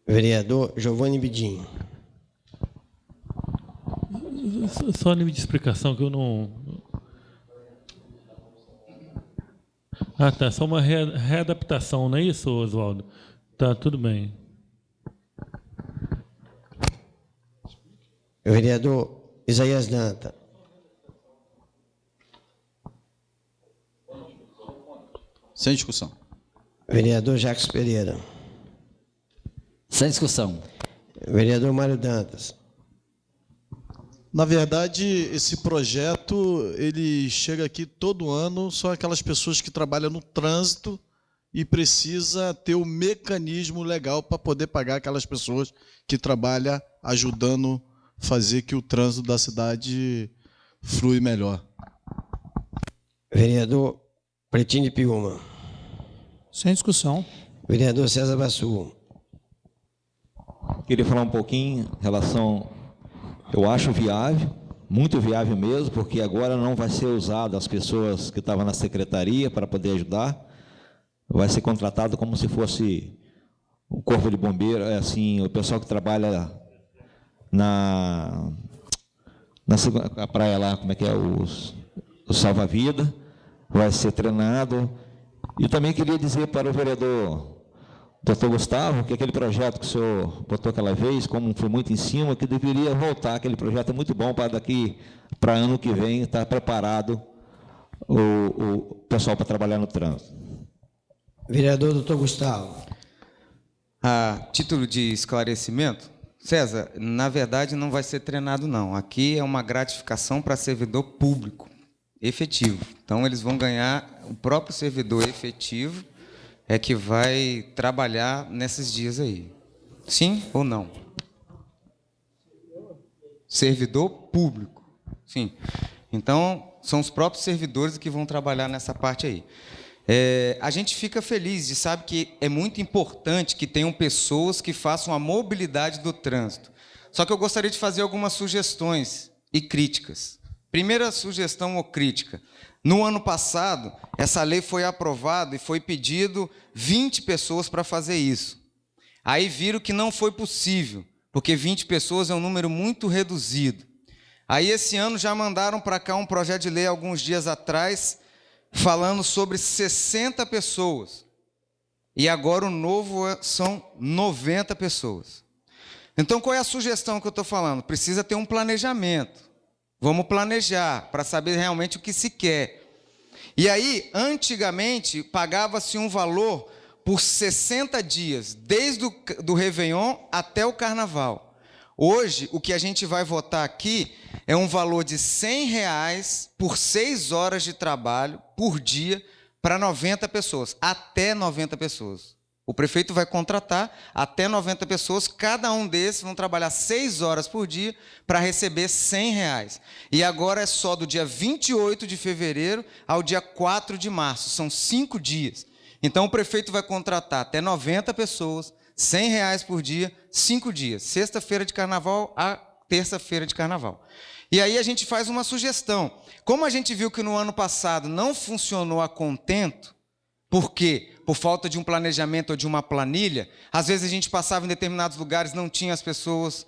Vereador Giovanni Bidim. Só nível de explicação que eu não... Ah, tá. Só uma readaptação, não é isso, Oswaldo? Tá, tudo bem. Vereador Isaías Danta. Sem discussão. Vereador Jacques Pereira. Sem discussão. Vereador Mário Dantas. Na verdade, esse projeto, ele chega aqui todo ano, são aquelas pessoas que trabalham no trânsito e precisa ter o mecanismo legal para poder pagar aquelas pessoas que trabalham ajudando a fazer que o trânsito da cidade flui melhor. Vereador Pretinho de Piúma. Sem discussão. Vereador César Bassu. Queria falar um pouquinho em relação, eu acho viável, muito viável mesmo, porque agora não vai ser usado as pessoas que estavam na secretaria para poder ajudar, vai ser contratado como se fosse o corpo de bombeiro, assim, o pessoal que trabalha na praia lá, como é que é, o salva-vida, vai ser treinado. E também queria dizer para o vereador Dr. Gustavo, que aquele projeto que o senhor botou aquela vez, como foi muito em cima, que deveria voltar, aquele projeto é muito bom para para ano que vem, estar preparado o pessoal para trabalhar no trânsito. Vereador Dr. Gustavo. A título de esclarecimento, César, na verdade não vai ser treinado não, aqui é uma gratificação para servidor público, efetivo. Então eles vão ganhar, o próprio servidor efetivo é que vai trabalhar nesses dias aí. Sim ou não? Servidor público. Sim. Então, são os próprios servidores que vão trabalhar nessa parte aí. A gente fica feliz e sabe que é muito importante que tenham pessoas que façam a mobilidade do trânsito. Só que eu gostaria de fazer algumas sugestões e críticas. Primeira sugestão ou crítica. No ano passado, essa lei foi aprovada e foi pedido 20 pessoas para fazer isso. Aí viram que não foi possível, porque 20 pessoas é um número muito reduzido. Aí esse ano já mandaram para cá um projeto de lei alguns dias atrás, falando sobre 60 pessoas. E agora o novo são 90 pessoas. Então qual é a sugestão que eu estou falando? Precisa ter um planejamento. Vamos planejar para saber realmente o que se quer. E aí, antigamente, pagava-se um valor por 60 dias, desde o Réveillon até o Carnaval. Hoje, o que a gente vai votar aqui é um valor de R$100 por 6 horas de trabalho por dia para 90 pessoas, até 90 pessoas. O prefeito vai contratar até 90 pessoas, cada um desses vão trabalhar 6 horas por dia para receber R$100. E agora é só do dia 28 de fevereiro ao dia 4 de março, são 5 dias. Então o prefeito vai contratar até 90 pessoas, R$100 por dia, 5 dias, sexta-feira de carnaval a terça-feira de carnaval. E aí a gente faz uma sugestão. Como a gente viu que no ano passado não funcionou a contento, por quê? Por falta de um planejamento ou de uma planilha, às vezes a gente passava em determinados lugares, não tinha as pessoas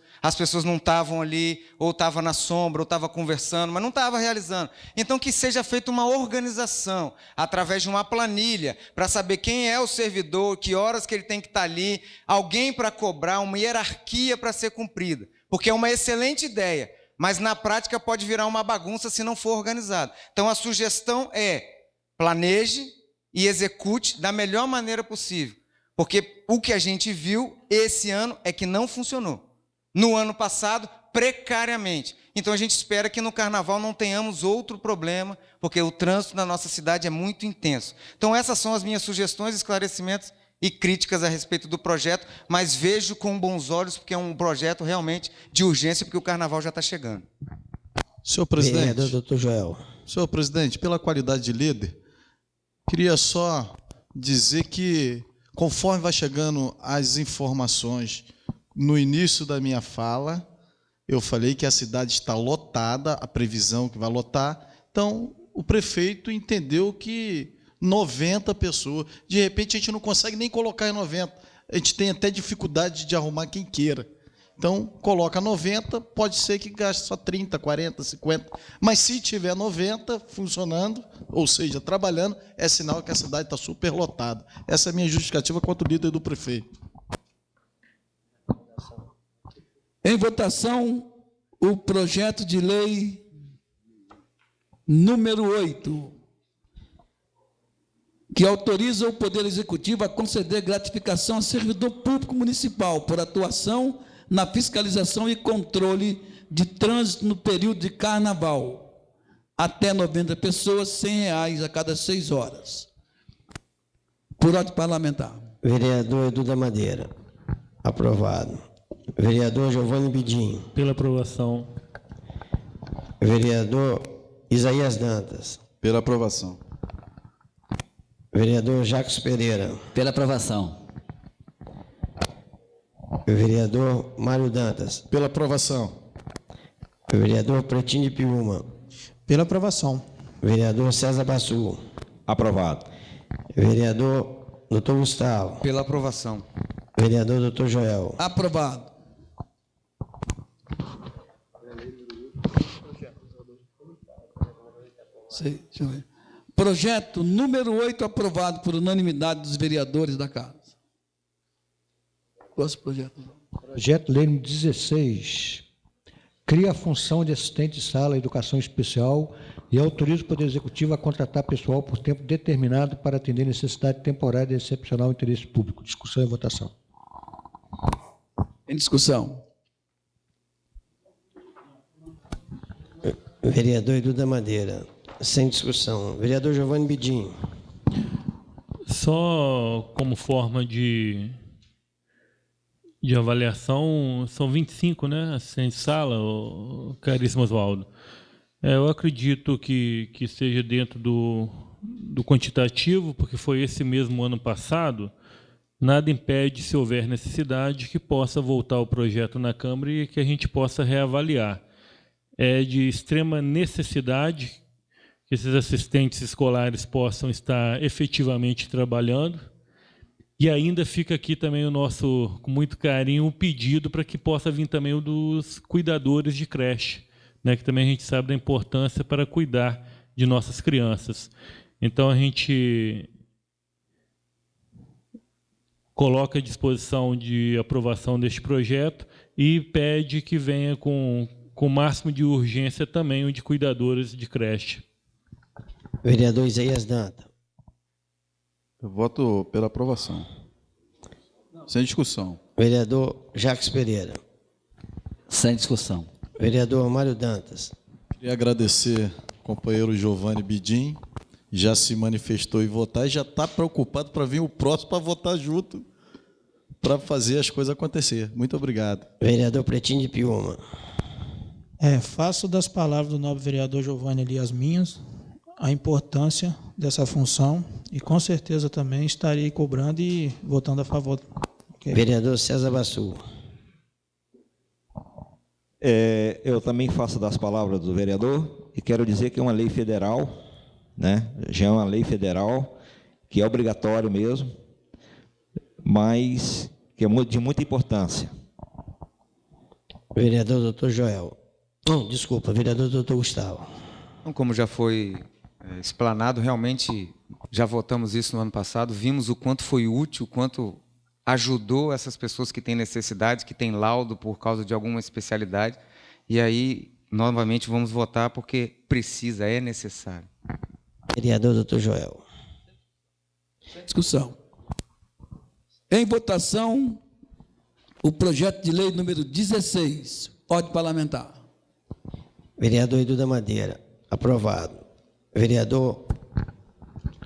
não estavam ali, ou estavam na sombra, ou estavam conversando, mas não estava realizando. Então que seja feita uma organização, através de uma planilha, para saber quem é o servidor, que horas que ele tem que estar ali, alguém para cobrar, uma hierarquia para ser cumprida. Porque é uma excelente ideia, mas na prática pode virar uma bagunça se não for organizado. Então a sugestão é, planeje e execute da melhor maneira possível. Porque o que a gente viu esse ano é que não funcionou. No ano passado, precariamente. Então a gente espera que no carnaval não tenhamos outro problema, porque o trânsito na nossa cidade é muito intenso. Então essas são as minhas sugestões, esclarecimentos e críticas a respeito do projeto, mas vejo com bons olhos, porque é um projeto realmente de urgência, porque o carnaval já está chegando. Senhor presidente, Doutor Joel. Senhor presidente, pela qualidade de líder, queria só dizer que, conforme vai chegando as informações, no início da minha fala, eu falei que a cidade está lotada, a previsão que vai lotar, então o prefeito entendeu que 90 pessoas, de repente a gente não consegue nem colocar em 90, a gente tem até dificuldade de arrumar quem queira. Então, coloca 90, pode ser que gaste só 30, 40, 50, mas se tiver 90 funcionando, ou seja, trabalhando, é sinal que a cidade está superlotada. Essa é a minha justificativa contra o líder do prefeito. Em votação, o projeto de lei número 8. que autoriza o Poder Executivo a conceder gratificação a servidor público municipal por atuação na fiscalização e controle de trânsito no período de carnaval, até 90 pessoas, R$ 100 a cada 6 horas. Por ordem parlamentar. Vereador Edu da Madeira. Aprovado. Vereador Giovanni Bidim. Pela aprovação. Vereador Isaías Dantas. Pela aprovação. Vereador Jacques Pereira. Pela aprovação. Vereador Mário Dantas. Pela aprovação. Vereador Pretinho de Piúma. Pela aprovação. Vereador César Bassu. Aprovado. Vereador Dr. Gustavo. Pela aprovação. Vereador Dr. Joel. Aprovado. Deixa eu ver. Projeto número 8, aprovado por unanimidade dos vereadores da Casa. Próximo projeto. Projeto de Lei número 16. Cria a função de assistente de sala educação especial e autoriza o Poder Executivo a contratar pessoal por tempo determinado para atender necessidade temporária e excepcional interesse público. Discussão e votação. Em discussão. Vereador Edu da Madeira. Sem discussão. Vereador Giovanni Bidim. Só como forma de avaliação, são 25, né? Assistente de sala, caríssimo Oswaldo. Eu acredito que seja dentro do quantitativo, porque foi esse mesmo ano passado. Nada impede, se houver necessidade, que possa voltar o projeto na Câmara e que a gente possa reavaliar. É de extrema necessidade que esses assistentes escolares possam estar efetivamente trabalhando. E ainda fica aqui também o nosso, com muito carinho, o pedido para que possa vir também o dos cuidadores de creche, né, que também a gente sabe da importância para cuidar de nossas crianças. Então, a gente coloca à disposição de aprovação deste projeto e pede que venha com o máximo de urgência também o de cuidadores de creche. Vereador Isaías Dantas. Eu voto pela aprovação. Sem discussão. Vereador Jacques Pereira. Sem discussão. Vereador Mário Dantas. Queria agradecer ao companheiro Giovanni Bidim, já se manifestou em votar e já está preocupado para vir o próximo para votar junto, para fazer as coisas acontecer. Muito obrigado. Vereador Pretinho de Piúma. Faço das palavras do nobre vereador Giovanni ali as minhas, a importância dessa função e com certeza também estarei cobrando e votando a favor. Okay. Vereador César Bassu. Eu também faço das palavras do vereador e quero dizer que é uma lei federal, né? Já é uma lei federal que é obrigatório mesmo, mas que é de muita importância. Vereador Dr. Joel. Não, desculpa, vereador Dr. Gustavo. Como já foi explanado, realmente já votamos isso no ano passado, vimos o quanto foi útil, o quanto ajudou essas pessoas que têm necessidade, que têm laudo por causa de alguma especialidade, e aí, novamente, vamos votar porque precisa, é necessário. Vereador Dr. Joel. Discussão. Em votação, o projeto de lei número 16. Ordem parlamentar. Vereador Edu da Madeira. Aprovado. Vereador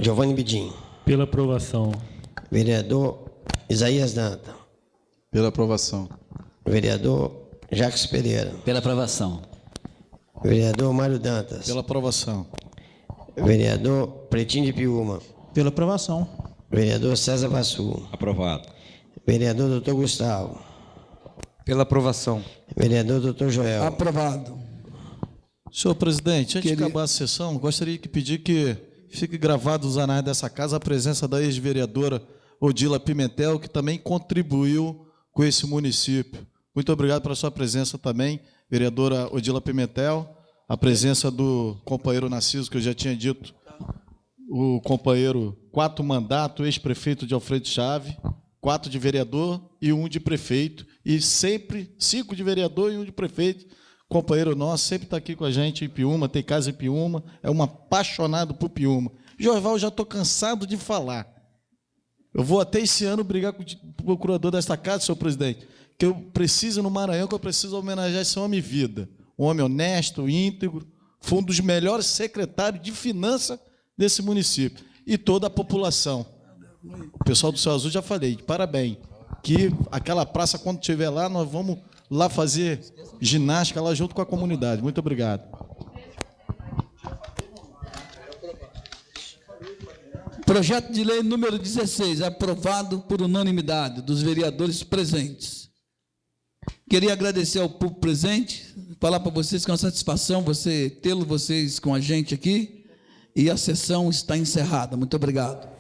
Giovanni Bidim. Pela aprovação. Vereador Isaías Dantas. Pela aprovação. Vereador Jacques Pereira. Pela aprovação. Vereador Mário Dantas. Pela aprovação. Vereador Pretinho de Piúma. Pela aprovação. Vereador César Bassu. Aprovado. Vereador Dr. Gustavo. Pela aprovação. Vereador Dr. Joel. Aprovado. Senhor presidente, antes de acabar a sessão, gostaria de pedir que fique gravado nos anais dessa casa a presença da ex-vereadora Odila Pimentel, que também contribuiu com esse município. Muito obrigado pela sua presença também, vereadora Odila Pimentel, a presença do companheiro Narciso, que eu já tinha dito, o companheiro 4 mandato, ex-prefeito de Alfredo Chave, 4 de vereador e 1 de prefeito, e sempre 5 de vereador e 1 de prefeito. Companheiro nosso, sempre está aqui com a gente em Piúma, tem casa em Piúma, é um apaixonado por Piúma. Jorval, já estou cansado de falar. Eu vou até esse ano brigar com o procurador desta casa, senhor presidente, que eu preciso no Maranhão, que eu preciso homenagear esse homem vida. Um homem honesto, íntegro, foi um dos melhores secretários de finanças desse município. E toda a população. O pessoal do Céu Azul, já falei, parabéns. Que aquela praça, quando estiver lá, nós vamos lá fazer ginástica lá junto com a comunidade. Muito obrigado. Projeto de lei número 16, aprovado por unanimidade dos vereadores presentes. Queria agradecer ao público presente, falar para vocês que é uma satisfação tê-lo vocês com a gente aqui, e a sessão está encerrada. Muito obrigado.